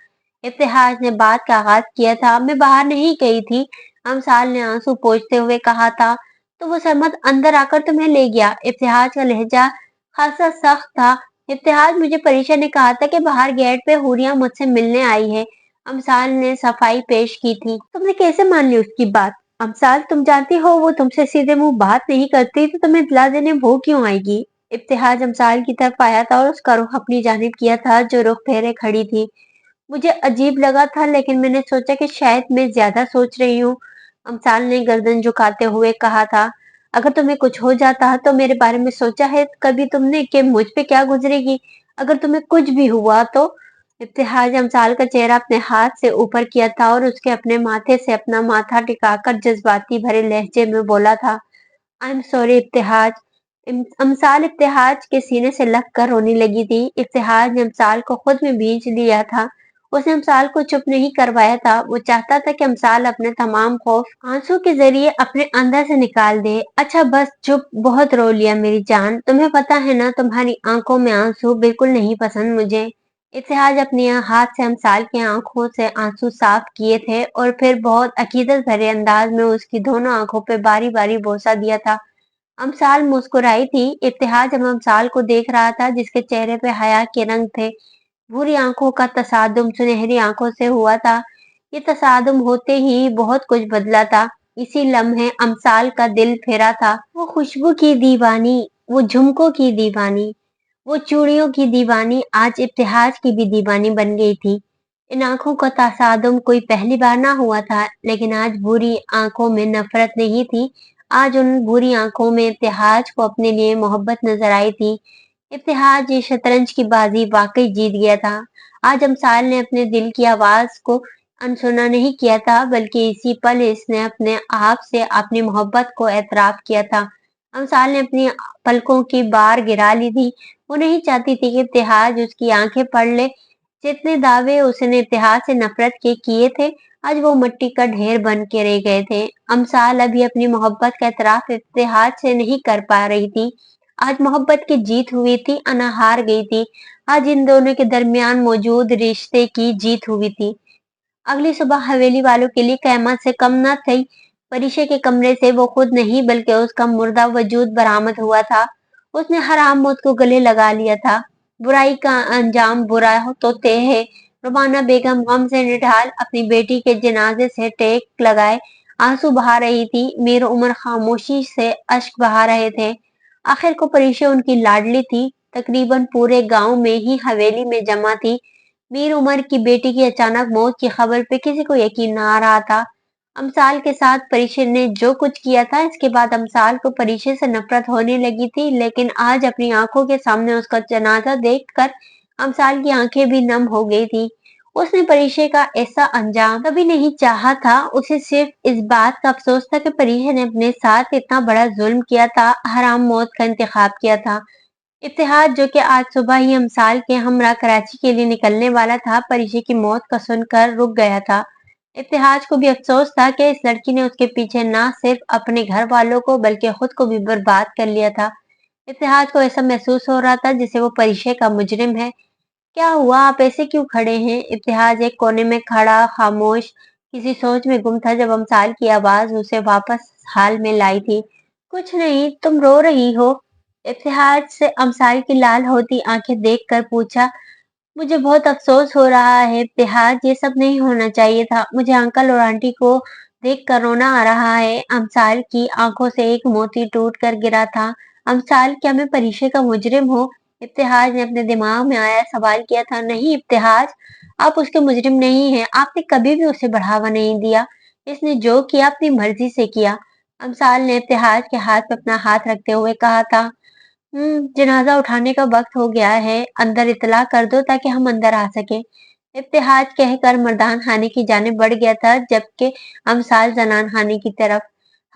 इब्तिहाज ने बात का आगाज किया था। मैं बाहर नहीं गई थी, अमसाल ने आंसू पोंछते हुए कहा था। तो वो सरमद अंदर आकर तुम्हें ले गया। इब्तिहाज का लहजा खासा सख्त था। इब्तिहाज, मुझे परीक्षा ने कहा था कि बाहर गेट पे हुरिया मुझसे मिलने आई है। अमसाल ने सफाई पेश की थी। तुमने कैसे मान ली उसकी बात? अमसाल, तुम जानती हो वो तुमसे सीधे मुंह बात नहीं करती तो तुम्हें इत्तला देने वो क्यों आएगी? इब्तिहाज अमसाल की तरफ आया था और उसका रुख अपनी जानिब किया था जो रुख फेरे खड़ी थी। मुझे अजीब लगा था लेकिन मैंने सोचा कि शायद मैं ज्यादा सोच रही हूँ। अमसाल ने गर्दन झुकाते हुए कहा था। अगर तुम्हें कुछ हो जाता तो मेरे बारे में सोचा है कभी तुमने कि मुझ पे क्या गुजरेगी अगर तुम्हें कुछ भी हुआ तो? इब्तिहाज अमसाल का चेहरा अपने हाथ से ऊपर किया था और उसके अपने माथे से अपना माथा टिकाकर जज्बाती भरे लहजे में बोला था। I am sorry Ibtihaj. अमसाल इब्तिहाज के सीने से लग कर रोने लगी थी। इब्तिहाज ने अमसाल को खुद में भींच लिया था। उसने अमसाल को चुप नहीं करवाया था। वो चाहता था कि अमसाल अपने तमाम खौफ आंसू के जरिए अपने अंदर से निकाल दे। अच्छा बस चुप, बहुत रो लिया मेरी जान। तुम्हें पता है ना तुम्हारी आंखों में आंसू बिल्कुल नहीं पसंद मुझे। इत्तेहाज अपने हाथ से अमसाल की आंखों से आंसू साफ किए थे और फिर बहुत अकीदत भरे अंदाज में उसकी दोनों आंखों पे बारी बारी बोसा दिया था। अमसाल मुस्कुराई थी। इत्तेहाज अब अमसाल को देख रहा था जिसके चेहरे पे हया के रंग थे। भूरी आंखों का तसादुम सुनहरी आंखों से हुआ था। ये तसादुम होते ही बहुत कुछ बदला था। इसी लम्हे अमसाल का दिल फेरा था। वो खुशबू की दीवानी, वो झुमकों की दीवानी, वो चूड़ियों की दीवानी आज इब्तिहाज की भी दीवानी बन गई थी। इन आंखों का तसादुम कोई पहली बार ना हुआ था लेकिन आज बुरी आंखों में नफरत नहीं थी। आज उन बुरी आंखों में इब्तिहाज को अपने लिए मोहब्बत नजर आई थी। इब्तिहाज ये शतरंज की बाजी वाकई जीत गया था। आज अमसाल ने अपने दिल की आवाज को अनसुना नहीं किया था बल्कि इसी पल इसने अपने आप से अपनी मोहब्बत को एतराफ किया था। अमसाल ने अपनी पलकों की बार गिरा ली थी। वो नहीं चाहती थी कि इत्तेहाज उसकी आंखें पढ़ ले। जितने दावे उसने इत्तेहाज से नफरत के किए थे आज वो मिट्टी का ढेर बन के रह गए थे। अमसाल अभी अपनी मोहब्बत का एतराफ इत्तेहाज से नहीं कर पा रही थी। आज मोहब्बत की जीत हुई थी, अना हार गई थी। आज इन दोनों के दरमियान मौजूद रिश्ते की जीत हुई थी। अगली सुबह हवेली वालों के लिए क़यामत से कम न थी। परीक्षा के कमरे से वो खुद नहीं बल्कि उसका मुर्दा वजूद बरामद हुआ था। उसने हराम मौत को गले लगा लिया था। बुराई का अंजाम बुरा तो तय है। रुमाना बेगम गम से निढाल अपनी बेटी के जनाजे से टेक लगाए आंसू बहा रही थी। मीर उमर खामोशी से अश्क बहा रहे थे। आखिर को परीक्षा उनकी लाडली थी। तकरीबन पूरे गांव में ही हवेली में जमा थी। मीर उमर की बेटी की अचानक मौत की खबर पे किसी को यकीन न आ रहा था। अमसाल के साथ परीक्षा ने जो कुछ किया था इसके बाद अमसाल को परीक्षा से नफरत होने लगी थी लेकिन आज अपनी आंखों के सामने उसका जनाजा देखकर अमसाल की आंखें भी नम हो गई थी। उसने परीक्षा का ऐसा अंजाम कभी नहीं चाहा था। उसे सिर्फ इस बात का अफसोस था कि परीक्षा ने अपने साथ इतना बड़ा जुल्म किया था, हराम मौत का इंतखाब किया था। इत्तेहाद जो कि आज सुबह ही अमसाल के हमरा कराची के लिए निकलने वाला था परिशे की मौत का सुनकर रुक गया था। इत्तेहाज को भी अफसोस था कि इस लड़की ने उसके पीछे न सिर्फ अपने घर वालों को बल्कि खुद को भी बर्बाद कर लिया था। इत्तेहाज को ऐसा महसूस हो रहा था जैसे वो परिशे का मुजरिम है। क्या हुआ, आप ऐसे क्यों खड़े हैं? इत्तेहाज एक कोने में खड़ा खामोश किसी सोच में गुम था जब अमसाल की आवाज उसे वापस हाल में लाई थी। कुछ नहीं, तुम रो रही हो? इत्तेहाज से अमसाल की लाल होती आंखें देखकर पूछा। मुझे बहुत अफसोस हो रहा है इत्तेहाज, ये सब नहीं होना चाहिए था। मुझे अंकल और आंटी को देख कर रोना आ रहा है। अमसाल की आंखों से एक मोती टूट कर गिरा था। अमसाल, क्या मैं परीक्षा का मुजरिम हूँ? इत्तेहाज ने अपने दिमाग में आया सवाल किया था। नहीं इत्तेहाज, आप उसके मुजरिम नहीं हैं। आपने कभी भी उसे बढ़ावा नहीं दिया। इसने जो किया अपनी मर्जी से किया। अमसाल ने इत्तेहाज के हाथ पर अपना हाथ रखते हुए कहा था। जनाजा उठाने का वक्त हो गया है, अंदर इत्तला कर दो ताकि हम अंदर आ सकें। इब्तिहाज कहकर मर्दान खाने की जानिब बढ़ गया था, जबकि अमसाल जनान खाने की तरफ।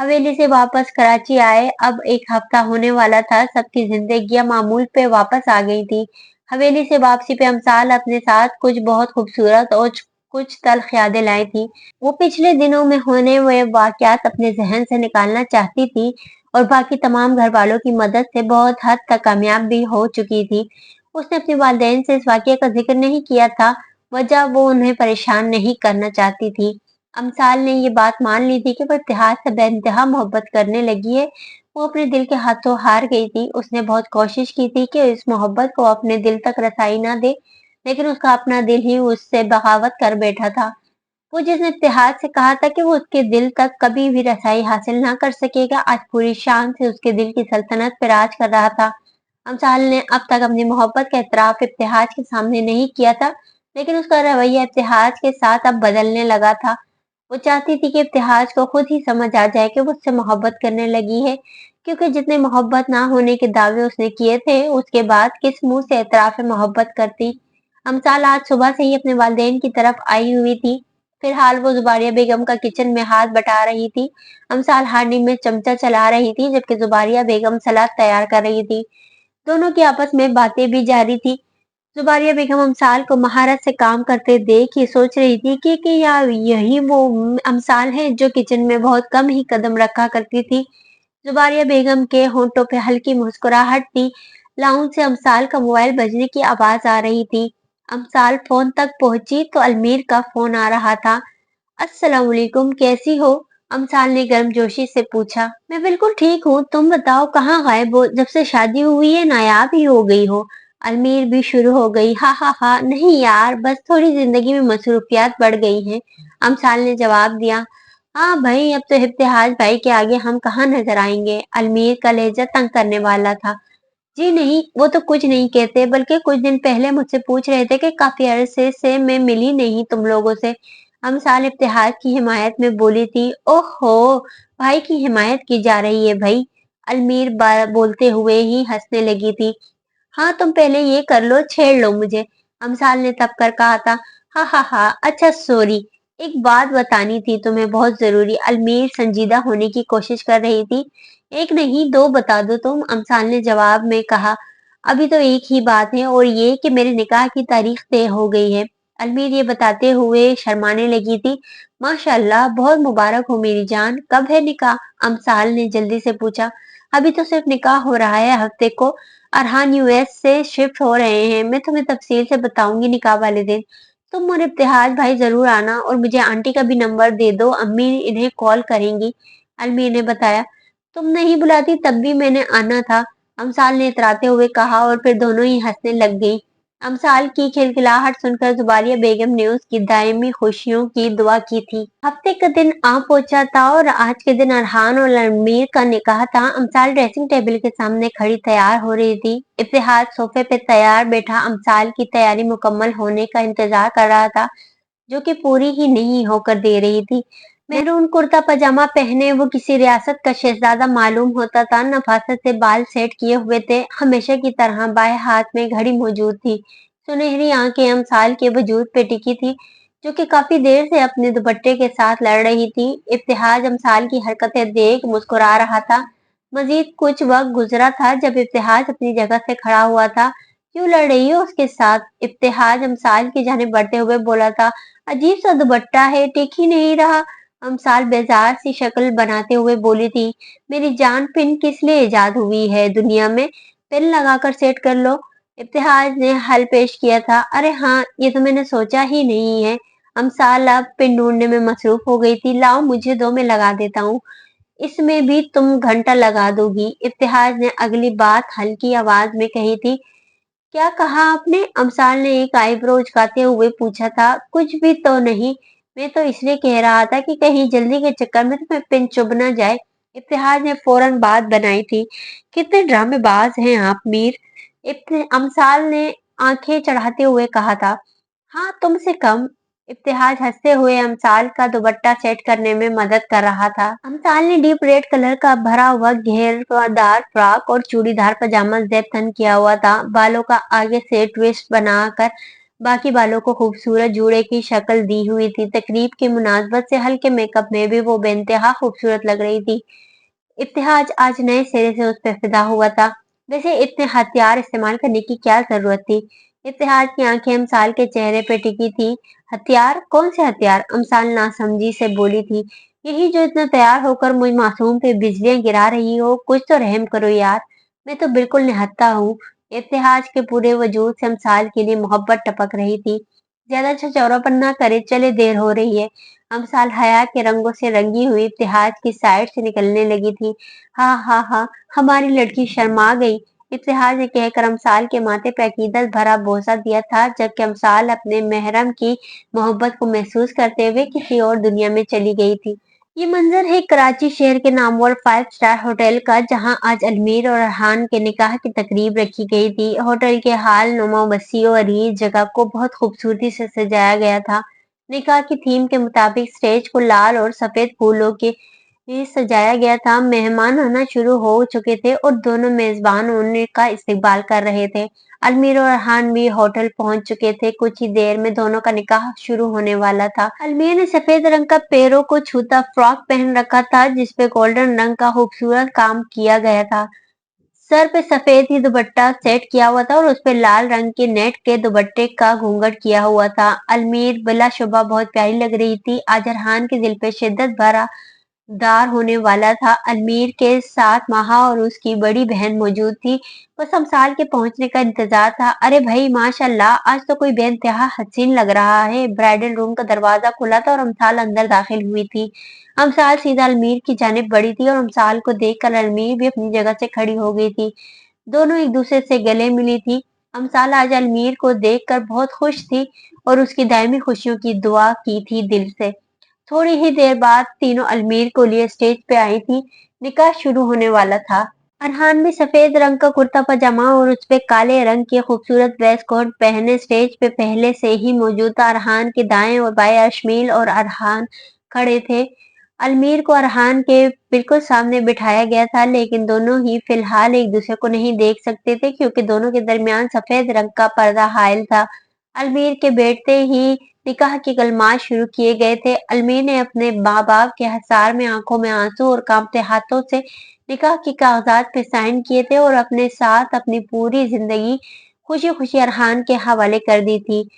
हवेली से वापस कराची आए अब एक हफ्ता होने वाला था। सबकी जिंदगियां मामूल पे वापस आ गई थी। हवेली से वापसी पे अमसाल अपने साथ कुछ बहुत खूबसूरत और कुछ तल्ख यादें लाई थी। वो पिछले दिनों में होने हुए वाकयात अपने जहन से निकालना चाहती थी और बाकी तमाम घर वालों की मदद से बहुत हद तक कामयाब भी हो चुकी थी। उसने अपने वालिदैन से इस वाकये का जिक्र नहीं किया था, वजह वो उन्हें परेशान नहीं करना चाहती थी। अमसाल ने ये बात मान ली थी कि वो इत्तेहाद से बेइंतहा मोहब्बत करने लगी है। वो अपने दिल के हाथों हार गई थी। उसने बहुत कोशिश की थी कि इस मोहब्बत को अपने दिल तक रसाई ना दे, लेकिन उसका अपना दिल ही उससे बगावत कर बैठा था। वो जिसने इत्तेहाद से कहा था कि वो उसके दिल तक कभी भी रसाई हासिल ना कर सकेगा, आज पूरी शान से उसके दिल की सल्तनत पे राज कर रहा था। अमसाल ने अब तक अपनी मोहब्बत का एतराफ इब्तिहाज के सामने नहीं किया था, लेकिन उसका रवैया इब्तिहाज के साथ अब बदलने लगा था। वो चाहती थी कि इब्तिहाज को खुद ही समझ आ जाए कि वो उससे मोहब्बत करने लगी है, क्योंकि जितने मोहब्बत ना होने के दावे उसने किए थे, उसके बाद किस मुंह से एतराफ मोहब्बत करती। अमसाल आज सुबह से ही अपने वालिदैन की तरफ आई हुई थी। फिलहाल वो जुबारिया बेगम का किचन में हाथ बटा रही थी। अमसाल हांडी में चमचा चला रही थी, जबकि जुबारिया बेगम सलाद तैयार कर रही थी। दोनों की आपस में बातें भी जारी थी। जुबारिया बेगम अमसाल को महारत से काम करते देख ये सोच रही थी कि या यही वो अमसाल है जो किचन में बहुत कम ही कदम रखा करती थी। जुबारिया बेगम के होंठों पे हल्की मुस्कुराहट थी। लाउंज से अमसाल का मोबाइल बजने की आवाज आ रही थी। अमसाल फोन तक पहुंची तो अलमीर का फोन आ रहा था। अस्सलाम वालेकुम, कैसी हो? अमसाल ने गर्मजोशी से पूछा। मैं बिल्कुल ठीक हूँ, तुम बताओ कहाँ गायब हो? जब से शादी हुई है नायाब ही हो गई हो। अलमीर भी शुरू हो गई। हा हा हा, नहीं यार, बस थोड़ी जिंदगी में मसरूफियात बढ़ गई हैं। अमसाल ने जवाब दिया। हाँ भाई, अब तो इब्तिहाज भाई के आगे हम कहाँ नजर आएंगे? अलमीर का लहजा तंग करने वाला था। जी नहीं, वो तो कुछ नहीं कहते, बल्कि कुछ दिन पहले मुझसे पूछ रहे थे कि काफी अरसे से मैं मिली नहीं तुम लोगों से। अमसाल इब्तिहाज की हिमायत में बोली थी। ओहो, भाई की हिमायत की जा रही है भाई। अलमीर बोलते हुए ही हंसने लगी थी। हाँ, तुम पहले ये कर लो, छेड़ लो मुझे। अमसाल ने तब कर कहा था। हा हा हा, अच्छा सॉरी, एक बात बतानी थी तुम्हें, बहुत जरूरी। अलमीर संजीदा होने की कोशिश कर रही थी। एक नहीं दो बता दो तुम, अमसाल ने जवाब में कहा। अभी तो एक ही बात है, और ये कि मेरे निकाह की तारीख तय हो गई है। अलमीर ये बताते हुए शर्माने लगी थी। माशाल्लाह, बहुत मुबारक हो मेरी जान। कब है निकाह? अमसाल ने जल्दी से पूछा। अभी तो सिर्फ निकाह हो रहा है, हफ्ते को। अरहान यूएस से शिफ्ट हो रहे हैं। मैं तुम्हें तफसील से बताऊंगी निकाह वाले दिन। तुम और इब्तिहाज भाई जरूर आना, और मुझे आंटी का भी नंबर दे दो, अम्मी इन्हें कॉल करेंगी। अलमीर ने बताया। तुम नहीं बुलाती तब भी मैंने आना था, अमसाल ने इतराते हुए कहा, और फिर दोनों ही हंसने लग गई। अमसाल की खिलखिलाहट सुनकर जुबारिया बेगम ने उसकी दायमी खुशियों की दुआ की थी। हफ्ते का दिन आ पहुंचा था और आज के दिन अरहान और अमीर का निकाह था। अमसाल ड्रेसिंग टेबल के सामने खड़ी तैयार हो रही थी। इब्तिहाज सोफे पे तैयार बैठा अमसाल की तैयारी मुकम्मल होने का इंतजार कर रहा था, जो कि पूरी ही नहीं होकर दे रही थी। मेहरून कुर्ता पजामा पहने वो किसी रियासत का शहजादा मालूम होता था। नफासत से बाल सेट किए हुए थे। हमेशा की तरह बाएं हाथ में घड़ी मौजूद थी। सुनहरी आंखें अमसाल के वजूद पे टिकी थी, जो कि काफी देर से अपने दुपट्टे के साथ लड़ रही थी। इब्तिहाज अमसाल की हरकतें देख मुस्कुरा रहा था। मजीद कुछ वक्त गुजरा था जब इब्तिहाज अपनी जगह से खड़ा हुआ था। क्यों लड़ रही हो उसके साथ? इब्तिहाज अमसाल की जानिब बढ़ते हुए बोला था। अजीब सा दुपट्टा है, टिक ही नहीं रहा। अमसाल बेजार सी शक्ल बनाते हुए बोली थी। मेरी जान, पिन किस लिए इजाद हुई है दुनिया में? पिन लगाकर सेट कर लो। इब्तिहाज ने हल पेश किया था। अरे हाँ, ये तो मैंने सोचा ही नहीं है। अमसाल अब पिन ढूंढने में मसरूफ हो गई थी। लाओ मुझे दो, मैं लगा देता हूँ। इसमें भी तुम घंटा लगा दोगी? इब्तिहाज ने अगली बात हल्की आवाज में कही थी। क्या कहा आपने? अमसाल ने एक आईब्रो उचकाते हुए पूछा था। कुछ भी तो नहीं, मैं तो इसलिए कह रहा था कि कहीं जल्दी के चक्कर में तुम्हें पिन चुभ न जाए। इब्तिहाज ने फौरन बात बनाई थी। कितने ड्रामेबाज हैं आप मीर। अमसाल ने आंखें चढ़ाते हुए कहा था। हाँ, तुमसे कम। इब्तिहाज हंसते हुए अमसाल का दुपट्टा सेट करने में मदद कर रहा था। अमसाल ने डीप रेड कलर का भरा हुआ घेरदार फ्रॉक और चूड़ीदार पजामा ज़ेब तन किया हुआ था। बालों का आगे से ट्विस्ट बनाकर बाकी बालों को खूबसूरत जूड़े की शक्ल दी हुई थी। तकरीब की मुनासबत से हल्के मेकअप में भी वो बेइंतहा खूबसूरत लग रही थी। इब्तिहाज आज नए सिरे से उस पर फिदा हुआ था। वैसे इतने हथियार इस्तेमाल करने की क्या जरूरत थी? इब्तिहाज की आंखें अमसाल के चेहरे पे टिकी थी। हथियार? कौन से हथियार? अमसाल नासमझी से बोली थी। यही जो इतना तैयार होकर मुझ मासूम पे बिजलियां गिरा रही हो, कुछ तो रहम करो यार। मैं तो बिल्कुल निहत्था हूँ। इब्तिहाज के पूरे वजूद से अमसाल के लिए मोहब्बत टपक रही थी। ज्यादा चौरापन ना करे, चले देर हो रही है। अमसाल हया के रंगों से रंगी हुई इब्तिहाज की साइड से निकलने लगी थी। हाँ हाँ हाँ, हमारी लड़की शर्मा गई। इब्तिहाज ने कहकर अमसाल के माथे पे अकीदत भरा बोसा दिया था, जबकि अमसाल अपने महरम की मोहब्बत को महसूस करते हुए किसी और दुनिया में चली गई थी। ये मंजर है कराची शहर के नामवर 5 स्टार होटल का, जहां आज अलमीर और अरहान के निकाह की तकरीब रखी गई थी। होटल के हाल नुमा वसी और अरीज जगह को बहुत खूबसूरती से सजाया गया था। निकाह की थीम के मुताबिक स्टेज को लाल और सफेद फूलों के सजाया गया था। मेहमान आना शुरू हो चुके थे और दोनों मेजबान उनका इस्तकबाल कर रहे थे। अलमीर और अरहान भी होटल पहुंच चुके थे। कुछ ही देर में दोनों का निकाह शुरू होने वाला था। अलमीर ने सफेद रंग का पैरों को छूता फ्रॉक पहन रखा था, जिसपे गोल्डन रंग का खूबसूरत काम किया गया था। सर पे सफेद ही दुपट्टा सेट किया हुआ था और उस पे लाल रंग के नेट के दुपट्टे का घूंघट किया हुआ था। अलमीर बिलाशुबा बहुत प्यारी लग रही थी। आज अरहान के दिल पे शिद्दत भरा दार होने वाला था। अलमीर के साथ माहा और उसकी बड़ी बहन मौजूद थी। बस अमसाल के पहुंचने का इंतजार था। अरे भाई माशाल्लाह, आज तो कोई बेइंतहा हसीन लग रहा है। ब्राइडल रूम का दरवाजा खुला था और अमसाल अंदर दाखिल हुई थी। अमसाल सीधा अलमीर की जानिब बढ़ी थी और अमसाल को देखकर अलमीर भी अपनी जगह से खड़ी हो गई थी। दोनों एक दूसरे से गले मिली थी। अमसाल आज अलमीर को देखकर बहुत खुश थी और उसकी दायमी खुशियों की दुआ की थी दिल से। थोड़ी ही देर बाद तीनों अलमीर को लिए स्टेज पे आई थी। निकाह शुरू होने वाला था। अरहान भी सफेद रंग का कुर्ता पजामा और उस पे काले रंग की खूबसूरत वेस्ट कोट पहने स्टेज पे पहले से ही मौजूद था। अरहान के दाएं और बाएं अशमील और अरहान खड़े थे। अलमीर को अरहान के बिल्कुल सामने बिठाया गया था, लेकिन दोनों ही फिलहाल एक दूसरे को नहीं देख सकते थे, क्योंकि दोनों के दरमियान सफेद रंग का पर्दा हायल था। अलमीर के बैठते ही निकाह के कलमात शुरू किए गए थे। अलमीर ने अपने माँ बाप के हसार में आंखों में आंसू और कांपते हाथों से निकाह के कागजात पे साइन किए थे और अपने साथ अपनी पूरी जिंदगी खुशी खुशी अरहान के हवाले कर दी थी।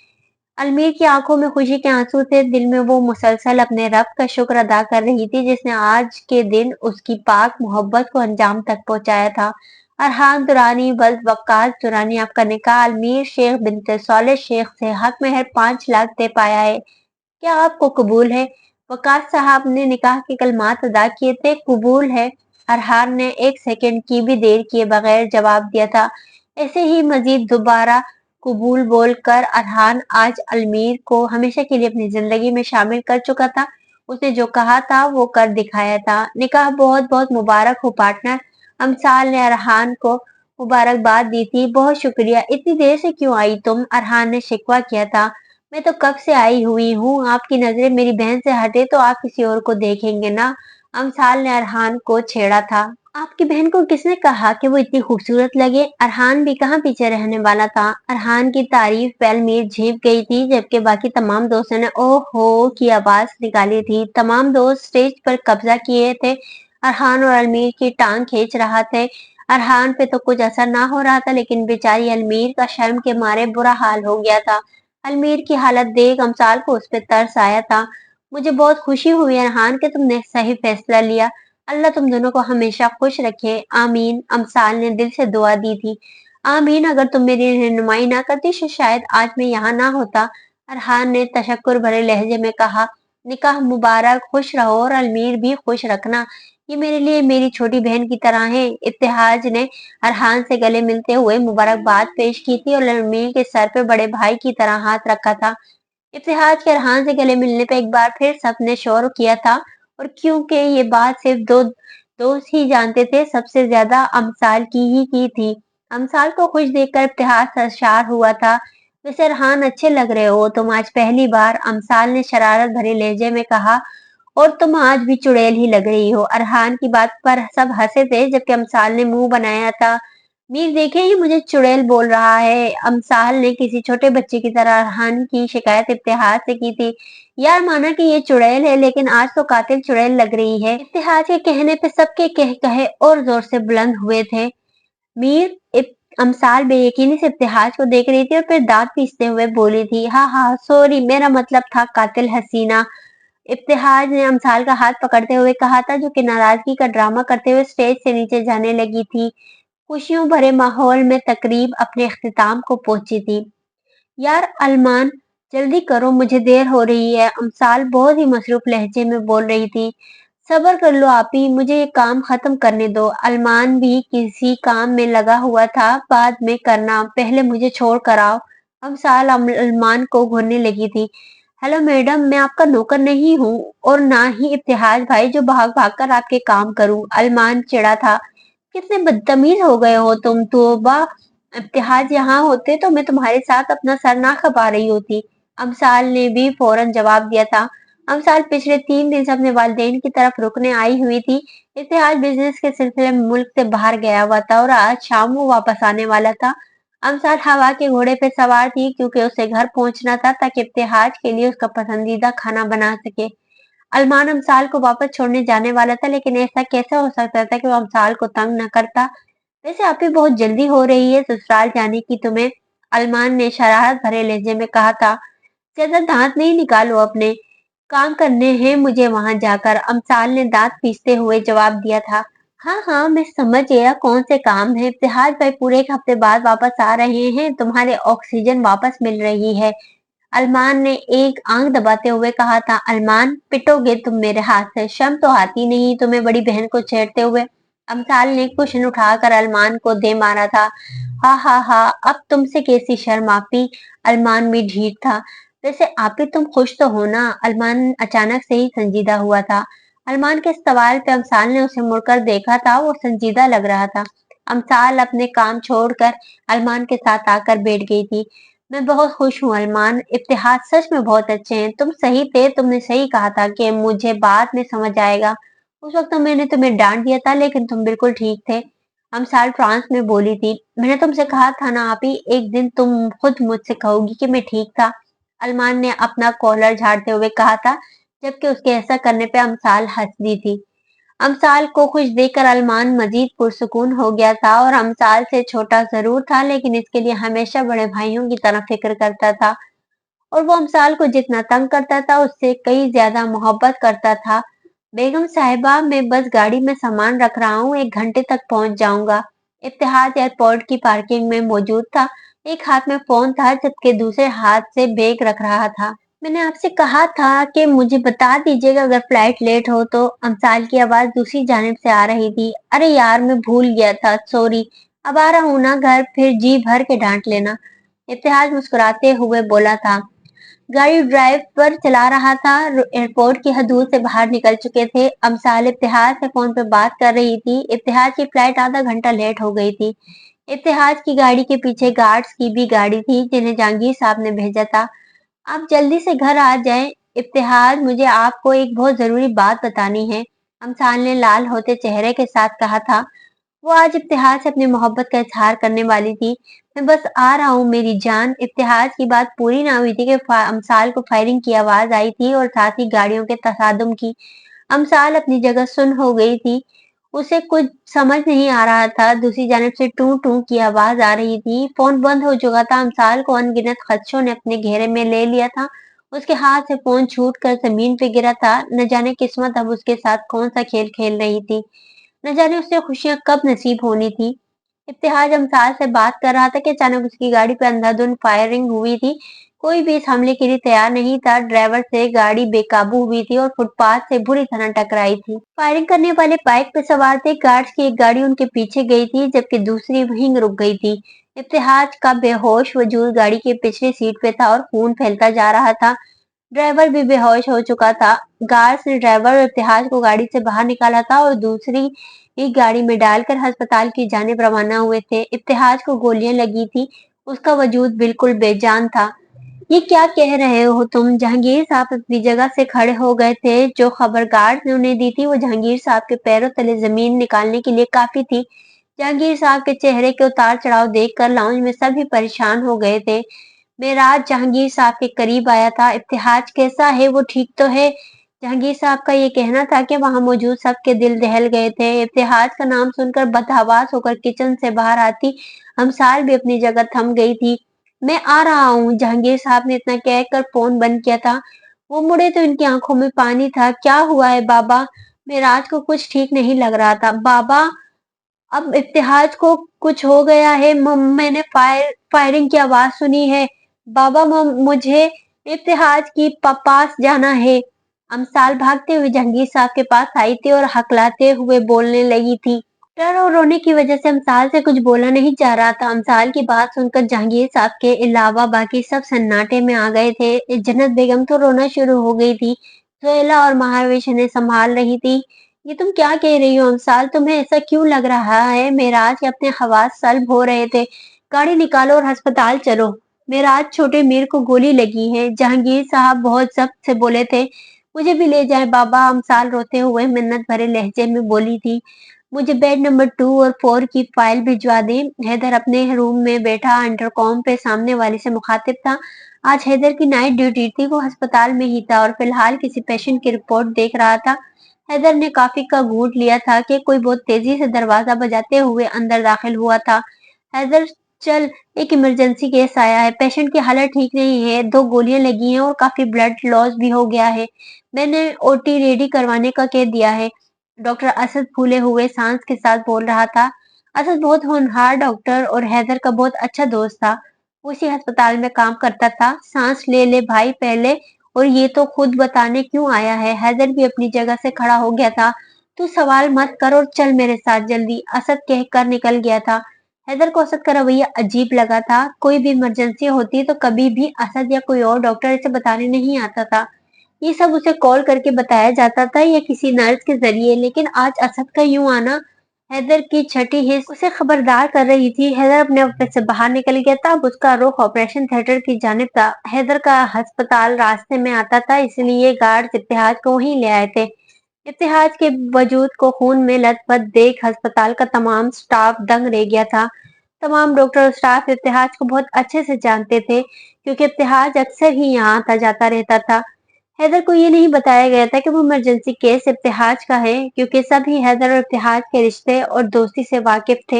अलमीर की आंखों में खुशी के आंसू थे। दिल में वो मुसलसल अपने रब का शुक्र अदा कर रही थी, जिसने आज के दिन उसकी पाक मोहब्बत को अंजाम तक पहुंचाया था। अरहान दुरानी बल्द वक्कास दुरानी, आपका निकाह अलमीर शेख बिनते सौले शेख से हक महर 5 लाख दे पाया है। क्या आपको कबूल है? वकास साहब ने निकाह के कलमात अदा किए थे। कबूल है। अरहान ने 1 सेकंड की भी देर किए बगैर जवाब दिया था। ऐसे ही मजीद दोबारा कबूल बोलकर अरहान आज अलमीर को हमेशा के लिए अपनी जिंदगी में शामिल कर चुका था। उसने जो कहा था वो कर दिखाया था। निकाह बहुत बहुत मुबारक हो पार्टनर। अमसाल ने अरहान को मुबारकबाद दी थी। बहुत शुक्रिया। इतनी देर से क्यों आई तुम? अरहान ने शिकवा किया था। मैं तो कब से आई हुई हूँ। आपकी नजरें मेरी बहन से हटे तो आप किसी और को देखेंगे ना। अमसाल ने अरहान को छेड़ा था। आपकी बहन को किसने कहा कि वो इतनी खूबसूरत लगे? अरहान भी कहाँ पीछे रहने वाला था। अरहान की तारीफ पे अलमीर झेप गई थी, जबकि बाकी तमाम दोस्तों ने ओहो की आवाज निकाली थी। तमाम दोस्त स्टेज पर कब्जा किए थे। अरहान और अलमीर की टांग खींच रहा थे। अरहान पे तो कुछ असर ना हो रहा था, लेकिन बेचारी अलमीर का शर्म के मारे बुरा हाल हो गया था। अलमीर की हालत देख अमसाल को उस पर तरस आया था। मुझे बहुत खुशी हुई अरहान कि तुमने सही फैसला लिया। अल्लाह तुम दोनों को हमेशा खुश रखे। आमीन। अमसाल ने दिल से दुआ दी थी। आमीन। अगर तुम मेरी रहनुमाई ना करती तो शायद आज मैं यहाँ ना होता। अरहान ने तशक्कुर भरे लहजे में कहा। निकाह मुबारक। खुश रहो और अलमीर भी खुश रखना। ये मेरे लिए मेरी छोटी बहन की तरह है। इत्तेहाज ने अरहान से गले मिलते हुए मुबारकबाद पेश की थी और अलमीर के सर पे बड़े भाई की तरह हाथ रखा था। इत्तेहाज के अरहान से गले मिलने पर एक बार फिर सबने शोर किया था, और क्योंकि ये बात सिर्फ दो दोस्त ही जानते थे, सबसे ज्यादा अमसाल की ही की थी। अमसाल को खुश देखकर इत्तेहाज सरशार हुआ था। वैसे अरहान अच्छे लग रहे हो तुम आज पहली बार, अमसाल ने शरारत भरे लहजे में कहा। और तुम आज भी चुड़ैल ही लग रही हो। अरहान की बात पर सब हंसे थे जबकि अमसाल ने मुंह बनाया था। मीर देखे ये मुझे चुड़ैल बोल रहा है। अमसाल ने किसी छोटे बच्चे की तरह अरहान की शिकायत इत्तेहाद से की थी। यार माना कि ये चुड़ैल है लेकिन आज तो कातिल चुड़ैल लग रही है। इत्तेहाद के कहने पे सबके कह कहे और जोर से बुलंद हुए थे। मीर अमसाल बेयकीनी से इत्तेहाज को देख रही थी और फिर दांत पीसते हुए बोली थी, हाँ हाँ सॉरी मेरा मतलब था कातिल हसीना। इब्तिहाज ने अमसाल का हाथ पकड़ते हुए कहा था, जो कि नाराजगी का ड्रामा करते हुए स्टेज से नीचे जाने लगी थी। खुशियों भरे माहौल में तकरीब अपने इख्तिताम को पहुंची थी। यार अरमान जल्दी करो मुझे देर हो रही है। अमसाल बहुत ही मसरूफ लहजे में बोल रही थी। सबर कर लो आपी, मुझे ये काम खत्म करने दो। अरमान भी किसी काम में लगा हुआ था। बाद में करना, पहले मुझे छोड़ कर आओ। अमसाल अरमान को घूरने लगी थी। हेलो मैडम, मैं आपका नौकर नहीं हूँ और ना ही इब्तिहाज भाई जो भाग भाग कर आपके काम करूँ। अरमान चिढ़ा था। कितने बदतमीज हो गए हो तुम। तौबा, इब्तिहाज यहाँ होते तो मैं तुम्हारे साथ अपना सर ना खपा रही होती। अमसाल ने भी फौरन जवाब दिया था। अमसाल पिछले 3 दिन से अपने वालिदैन की तरफ रुकने आई हुई थी। इब्तिहाज बिजनेस के सिलसिले में मुल्क से बाहर गया हुआ था और आज शाम वो वापस आने वाला था। अमसाल हवा के घोड़े पे सवार थी क्योंकि उसे घर पहुंचना था ताकि इब्तिहाज के लिए उसका पसंदीदा खाना बना सके। अरमान अमसाल को वापस छोड़ने जाने वाला था लेकिन ऐसा कैसे हो सकता था कि वो अमसाल को तंग न करता। वैसे आप ही बहुत जल्दी हो रही है ससुराल जाने की तुम्हें, अरमान ने शरारत भरे लहजे में कहा था। ज्यादा दांत नहीं निकालो अपने, काम करने हैं मुझे वहां जाकर। अमसाल ने दांत पीसते हुए जवाब दिया था। हाँ हाँ मैं समझ गया कौन से काम है। इब्तिहाज भाई पूरे एक हफ्ते बाद वापस आ रहे हैं, तुम्हारे ऑक्सीजन वापस मिल रही है। अरमान ने एक आंख दबाते हुए कहा था। अरमान पिटोगे तुम मेरे हाथ से, शर्म तो आती नहीं तुम्हें बड़ी बहन को छेड़ते हुए। अमसाल ने कुशन उठाकर अरमान को दे मारा था। हा हा हा, अब तुमसे कैसी शर्म आपी। अरमान भी ढीठ था। वैसे आपी तुम खुश तो हो ना। अरमान अचानक से ही संजीदा हुआ था। अरमान के इस सवाल पे अमसाल ने उसे मुड़कर देखा था। वो संजीदा लग रहा था। अमसाल अपने काम छोड़कर अरमान के साथ आकर बैठ गई थी। मैं बहुत खुश हूँ अरमान, इब्तिहाज सच में बहुत अच्छे हैं। तुम सही थे, तुमने सही कहा था कि मुझे बाद में समझ आएगा। उस वक्त तो मैंने तुम्हें डांट दिया था लेकिन तुम बिल्कुल ठीक थे। अमसाल फ्रांस में बोली थी। मैंने तुमसे कहा था ना आप ही, एक दिन तुम खुद मुझसे कहोगी कि मैं ठीक था। अरमान ने अपना कॉलर झाड़ते हुए कहा था जबकि उसके ऐसा करने पे अमसाल हंस दी थी। अमसाल को खुश देखकर अरमान मजीद पुरसुकून हो गया था और अमसाल से छोटा जरूर था लेकिन इसके लिए हमेशा बड़े भाइयों की तरह फिक्र करता था और वो अमसाल को जितना तंग करता था उससे कई ज्यादा मोहब्बत करता था। बेगम साहिबा मैं बस गाड़ी में सामान रख रहा हूँ, 1 घंटे तक पहुंच जाऊंगा। इत्तेहाद एयरपोर्ट की पार्किंग में मौजूद था। एक हाथ में फोन था जबकि दूसरे हाथ से बैग रख रहा था। मैंने आपसे कहा था कि मुझे बता दीजिएगा अगर फ्लाइट लेट हो तो। अमसाल की आवाज दूसरी जानिब से आ रही थी। अरे यार मैं भूल गया था, सॉरी। अब आ रहा हूँ ना घर, फिर जी भर के डांट लेना। इत्तेहाद मुस्कुराते हुए बोला था। गाड़ी ड्राइव पर चला रहा था। एयरपोर्ट की हदूद से बाहर निकल चुके थे। अमसाल इब्तिहाज से फोन पे बात कर रही थी। इब्तिहाज की फ्लाइट आधा घंटा लेट हो गई थी। इब्तिहाज की गाड़ी के पीछे गार्ड्स की भी गाड़ी थी जिन्हें जहांगीर साहब ने भेजा था। आप जल्दी से घर आ जाएं। इब्तिहाज मुझे आपको एक बहुत जरूरी बात बतानी है। अमसाल ने लाल होते चेहरे के साथ कहा था। वो आज इब्तिहाज से अपनी मोहब्बत का इजहार करने वाली थी। मैं बस आ रहा हूँ मेरी जान। इब्तिहाज की बात पूरी ना हुई थी कि अमसाल को फायरिंग की आवाज आई थी और साथ ही गाड़ियों के तसादुम की। अमसाल अपनी जगह सुन हो गई थी। उसे कुछ समझ नहीं आ रहा था। दूसरी जानिब से टू टू की आवाज आ रही थी। फोन बंद हो चुका था। अमसाल को अनगिनत खदशों ने अपने घेरे में ले लिया था। उसके हाथ से फोन छूट कर जमीन पे गिरा था। न जाने किस्मत अब उसके साथ कौन सा खेल खेल रही थी। न जाने उसे खुशियां कब नसीब होनी थी। इब्तिहाज अमसाल से बात कर रहा था कि अचानक उसकी गाड़ी पर अंधाधुंध फायरिंग हुई थी। कोई भी इस हमले के लिए तैयार नहीं था। ड्राइवर से गाड़ी बेकाबू हुई थी और फुटपाथ से बुरी तरह टकराई थी। फायरिंग करने वाले बाइक पे सवार थे। गार्ड्स की एक गाड़ी उनके पीछे गई थी जबकि दूसरी वहीं रुक गई थी। इब्तिहाज का बेहोश वजूद गाड़ी की पिछली सीट पे था और खून फैलता जा रहा था। ड्राइवर भी बेहोश हो चुका था। गार्ड्स ने ड्राइवर और इब्तिहाज को गाड़ी से बाहर निकाला था और दूसरी एक गाड़ी में डालकर अस्पताल की जानिब रवाना हुए थे। इब्तिहाज को गोलियां लगी थी। उसका वजूद बिल्कुल बेजान था। ये क्या कह रहे हो तुम? जहांगीर साहब अपनी जगह से खड़े हो गए थे। जो खबर गार्ड ने उन्हें दी थी वो जहांगीर साहब के पैरों तले जमीन निकालने के लिए काफी थी। जहांगीर साहब के चेहरे के उतार चढ़ाव देखकर लाउंज में सभी परेशान हो गए थे। मेराज जहांगीर साहब के करीब आया था। इब्तिहाज कैसा है? वो ठीक तो है? जहांगीर साहब का ये कहना था कि वहां मौजूद सबके दिल दहल गए थे। इब्तिहाज का नाम सुनकर बदहवास होकर किचन से बाहर आती हमसाल भी अपनी जगह थम गई थी। मैं आ रहा हूँ। जहांगीर साहब ने इतना कहकर फोन बंद किया था। वो मुड़े तो इनकी आंखों में पानी था। क्या हुआ है बाबा? मेराज को कुछ ठीक नहीं लग रहा था। बाबा, अब इब्तिहाज को कुछ हो गया है। मैंने फायरिंग की आवाज सुनी है। बाबा, मुझे इब्तिहाज की पास जाना है। अमसाल भागते हुए जहांगीर साहब के पास आई थी और हकलाते हुए बोलने लगी थी। डर और रोने की वजह से अमसाल से कुछ बोला नहीं जा रहा था। अमसाल की बात सुनकर जहांगीर साहब के अलावा बाकी सब सन्नाटे में आ गए थे। जन्नत बेगम तो रोना शुरू हो गई थी। सुहेला और महावेश ने संभाल रही थी। ये तुम क्या कह रही हो अमसाल? तुम्हें ऐसा क्यों लग रहा है? मेराज के अपने हवास सल्ब हो रहे थे। गाड़ी निकालो और अस्पताल चलो। मेराज, छोटे मीर को गोली लगी है। जहांगीर साहब बहुत जब्त से बोले थे। मुझे भी ले जाए बाबा। अमसाल रोते हुए मिन्नत भरे लहजे में बोली थी। मुझे बेड नंबर 2 और 4 की फाइल भिजवा दें। हैदर अपने रूम में बैठा इंटरकॉम पे सामने वाले से मुखातिब था। आज हैदर की नाइट ड्यूटी थी। वो अस्पताल में ही था और फिलहाल किसी पेशेंट की रिपोर्ट देख रहा था। हैदर ने काफी का घूंट लिया था कि कोई बहुत तेजी से दरवाजा बजाते हुए अंदर दाखिल हुआ था। हैदर, चल, एक इमरजेंसी केस आया है। पेशेंट की हालत ठीक नहीं है। 2 गोलियां लगी हैं और काफी ब्लड लॉस भी हो गया है। मैंने ओटी रेडी करवाने का कह दिया है। डॉक्टर असद फूले हुए सांस के साथ बोल रहा था। असद बहुत होनहार डॉक्टर और हैदर का बहुत अच्छा दोस्त था। वो उसी अस्पताल में काम करता था। सांस ले ले भाई पहले। और ये तो खुद बताने क्यों आया है? हैदर भी अपनी जगह से खड़ा हो गया था। तू सवाल मत कर और चल मेरे साथ जल्दी, असद कहकर निकल गया था। हैदर को असद का रवैया अजीब लगा था। कोई भी इमरजेंसी होती तो कभी भी असद या कोई और डॉक्टर इसे बताने नहीं आता था। ये सब उसे कॉल करके बताया जाता था या किसी नर्स के जरिए। लेकिन आज असद का यूं आना हैदर की छठी हिस्स उसे खबरदार कर रही थी। हैदर अपने ऑफिस से बाहर निकल गया था। अब उसका रुख ऑपरेशन थिएटर की जानिब था। हैदर का अस्पताल रास्ते में आता था, इसलिए गार्ड इत्तेहाज को वहीं ले आए थे। इत्तेहाज के वजूद को खून में लथपथ देख अस्पताल का तमाम स्टाफ दंग रह गया था। तमाम डॉक्टर और स्टाफ इत्तेहाज को बहुत अच्छे से जानते थे, क्योंकि इत्तेहाज अक्सर ही यहाँ आता जाता रहता था। हैदर को ये नहीं बताया गया था कि वो इमरजेंसी केस इब्तिहाज का है, क्योंकि सभी हैदर और इब्तिहाज के रिश्ते और दोस्ती से वाकिफ थे।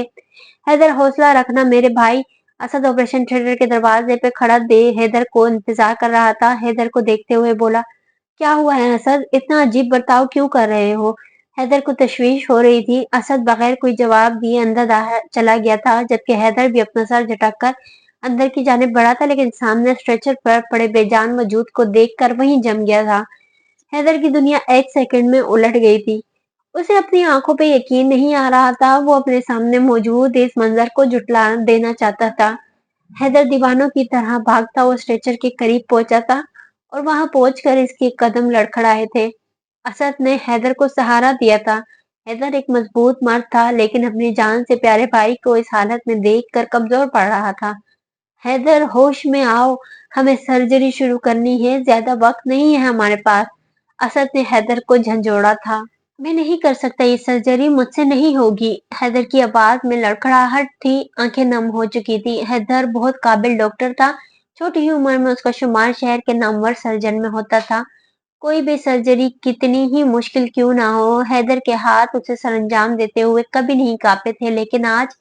हैदर, हौसला रखना मेरे भाई। असद ऑपरेशन थिएटर के दरवाजे पे खड़ा दे हैदर को इंतजार कर रहा था। हैदर को देखते हुए बोला, क्या हुआ है असद? इतना अजीब बर्ताव क्यों कर रहे हो? हैदर को तशवीश हो रही थी। असद बगैर कोई जवाब दिए अंदर चला गया था, जबकि हैदर भी अपना सर झटक कर अंदर की जानिब बढ़ा था, लेकिन सामने स्ट्रेचर पर पड़े बेजान वजूद को देखकर वहीं जम गया था। हैदर की दुनिया एक सेकंड में उलट गई थी। उसे अपनी आंखों पे यकीन नहीं आ रहा था। वो अपने सामने मौजूद इस मंजर को जुटला देना चाहता था। हैदर दीवानों की तरह भागता हुआ स्ट्रेचर के करीब पहुंचा था और वहां पहुंचकर इसके कदम लड़खड़ाए थे। असद ने हैदर को सहारा दिया था। हैदर एक मजबूत मर्द था, लेकिन अपनी जान से प्यारे भाई को इस हालत में देखकर कमजोर पड़ रहा था। हैदर, होश में आओ। हमें सर्जरी शुरू करनी है। ज्यादा वक्त नहीं है हमारे पास। असद ने हैदर को झंझोड़ा था। मैं नहीं कर सकता। ये सर्जरी मुझसे नहीं होगी। हैदर की आवाज में लड़खड़ाहट थी। आंखें नम हो चुकी थी। हैदर बहुत काबिल डॉक्टर था। छोटी ही उम्र में उसका शुमार शहर के नामवर सर्जन में होता था। कोई भी सर्जरी कितनी ही मुश्किल क्यों ना हो, हैदर के हाथ उसे सरंजाम देते हुए कभी नहीं कांपे थे। लेकिन आज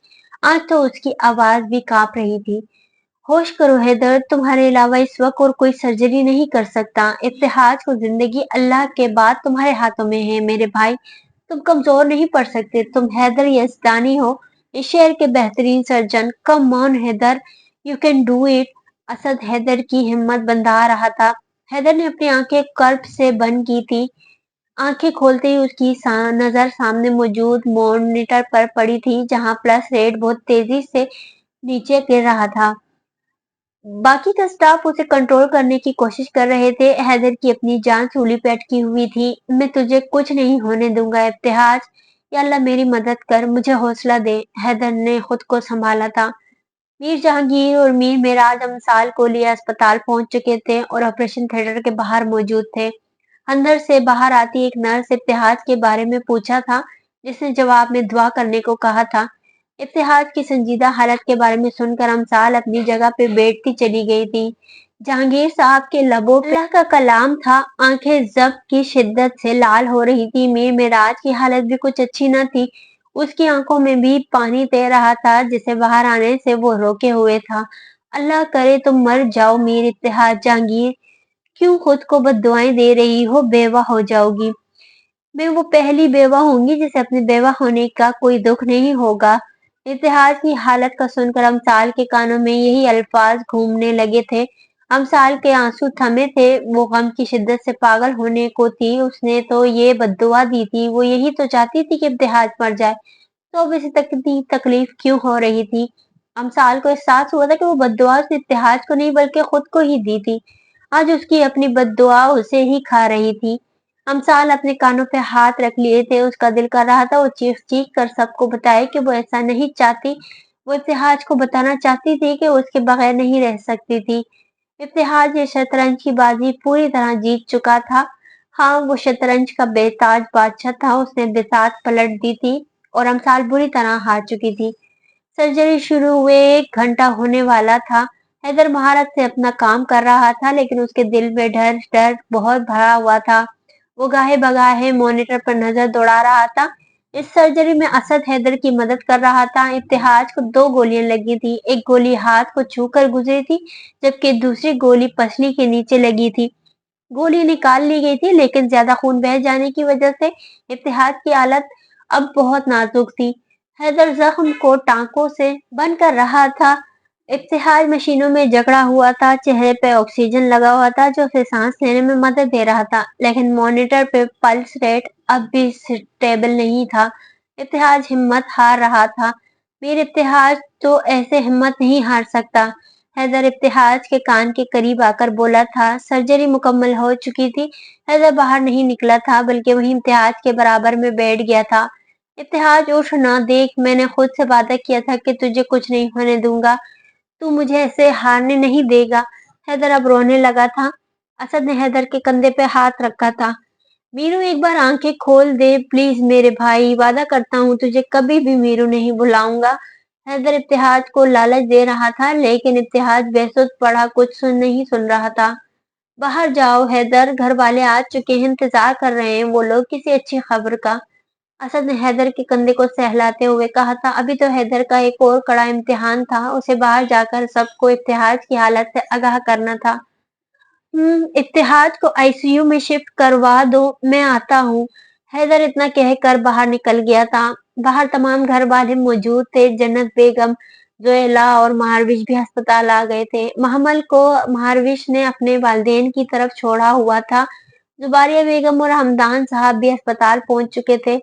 आज तो उसकी आवाज भी कांप रही थी। होश करो हैदर, तुम्हारे अलावा इस वक्त और कोई सर्जरी नहीं कर सकता। इत्तेहाज को जिंदगी अल्लाह के बाद तुम्हारे हाथों में है मेरे भाई। तुम कमजोर नहीं पड़ सकते। तुम हैदर यजदानी हो, इस शहर के बेहतरीन surgeon. Come on Haider, you can do it. Asad Haider की हिम्मत बंधा रहा था। हैदर ने अपनी आंखें कर्ब से बंद की थी। आंखें खोलते ही उसकी नजर सामने मौजूद मॉनिटर पर पड़ी थी, जहां प्लस रेट बहुत तेजी से नीचे गिर रहा था। बाकी का स्टाफ उसे कंट्रोल करने की कोशिश कर रहे थे। हैदर की अपनी जान सूली पे अटकी हुई थी। मैं तुझे कुछ नहीं होने दूंगा इब्तिहाज। या अल्लाह मेरी मदद कर, मुझे हौसला दे। हैदर ने खुद को संभाला था। मीर जहांगीर और मीर मेराज अमसाल को लिए अस्पताल पहुंच चुके थे और ऑपरेशन थिएटर के बाहर मौजूद थे। अंदर से बाहर आती एक नर्स इब्तिहाज के बारे में पूछा था, जिसने जवाब में दुआ करने को कहा था। इब्तिहाज की संजीदा हालत के बारे में सुनकर अमसाल अपनी जगह पे बैठती चली गई थी। जहांगीर साहब के लबों पे अल्लाह का कलाम था, आंखें जब्त की शिद्दत से लाल हो रही थी। मीर मेराज की हालत भी कुछ अच्छी न थी, उसकी आंखों में भी पानी तैर रहा था, जिसे बाहर आने से वो रोके हुए था। अल्लाह करे तुम मर जाओ मीर इत्तेहाद। जहांगीर, क्यों खुद को बद्दुआएं दे रही हो, बेवा हो जाओगी। मैं वो पहली बेवा होंगी जिसे अपने बेवा होने का कोई दुख नहीं होगा। इत्तेहाद की हालत का सुनकर अमसाल के कानों में यही अल्फाज घूमने लगे थे। अमसाल के आंसू थमे थे, वो गम की शिद्दत से पागल होने को थी। उसने तो ये बद्दुआ दी थी, वो यही तो चाहती थी कि इत्तेहाद मर जाए, तो अब इसे तकलीफ क्यों हो रही थी। अमसाल को एहसास हुआ था कि वो बद्दुआ उसने इत्तेहाद को नहीं बल्कि खुद को ही दी थी। आज उसकी अपनी बद्दुआ उसे ही खा रही थी। अमसाल अपने कानों पे हाथ रख लिए थे, उसका दिल कर रहा था वो चीख चीख कर सबको बताए कि वो ऐसा नहीं चाहती। वो इत्तेहाज को बताना चाहती थी कि उसके बगैर नहीं रह सकती थी। इत्तेहाज ये शतरंज की बाजी पूरी तरह जीत चुका था। हाँ, वो शतरंज का बेताज बादशाह था, उसने बिसात पलट दी थी और अमसाल बुरी तरह हार चुकी थी। सर्जरी शुरू हुए 1 घंटा होने वाला था। हैदर महारत से अपना काम कर रहा था, लेकिन उसके दिल में डर डर बहुत भरा हुआ था। वो गाहे बगाहे मॉनिटर पर नजर दौड़ा रहा था। इस सर्जरी में असद हैदर की मदद कर रहा था। इत्तेहाज को 2 गोलियां लगी थी, एक गोली हाथ को छूकर गुजरी थी, जबकि दूसरी गोली पसली के नीचे लगी थी। गोली निकाल ली गई थी, लेकिन ज्यादा खून बह जाने की वजह से इत्तेहाद की हालत अब बहुत नाजुक थी। हैदर जख्म को टांकों से बंद कर रहा था। इत्तेहाद मशीनों में जकड़ा हुआ था, चेहरे पे ऑक्सीजन लगा हुआ था जो उसे सांस लेने में मदद दे रहा था, लेकिन मॉनिटर पे पल्स रेट अब भी स्टेबल नहीं था। इत्तेहाद हिम्मत हार रहा था। मेरे इत्तेहाद तो ऐसे हिम्मत नहीं हार सकता। हैदर इब्तिहाज के कान के करीब आकर बोला था। सर्जरी मुकम्मल हो चुकी थी। हैदर बाहर नहीं निकला था, बल्कि वहीं इब्तिहाज के बराबर में बैठ गया था। इब्तिहाज, उठ ना, देख, मैंने खुद से वादा किया था कि तुझे कुछ नहीं होने दूंगा। तू मुझे ऐसे हारने नहीं देगा। हैदर अब रोने लगा था। असद ने हैदर के कंधे पे हाथ रखा था। मीरू, एक बार आंखें खोल दे प्लीज मेरे भाई, वादा करता हूँ तुझे कभी भी मीरू नहीं बुलाऊंगा। हैदर इत्तेहाद को लालच दे रहा था, लेकिन इत्तेहाद बेसुध पड़ा, कुछ नहीं सुन रहा था। बाहर जाओ हैदर, घर वाले आ चुके हैं, इंतजार कर रहे हैं वो लोग किसी अच्छी खबर का। असद ने हैदर के कंधे को सहलाते हुए कहा था। अभी तो हैदर का एक और कड़ा इम्तिहान था, उसे बाहर जाकर सबको इत्तेहाद की हालत से आगाह करना था। इत्तेहाद को आईसीयू में शिफ्ट करवा दो, मैं आता हूँ। हैदर इतना कहकर बाहर निकल गया था। बाहर तमाम घर वाले मौजूद थे। जन्नत बेगम, जोएला और महारविश भी अस्पताल आ गए थे। महमल को महारविश ने अपने वालिदैन की तरफ छोड़ा हुआ था। जुबारिया बेगम और हमदान साहब भी अस्पताल पहुंच चुके थे।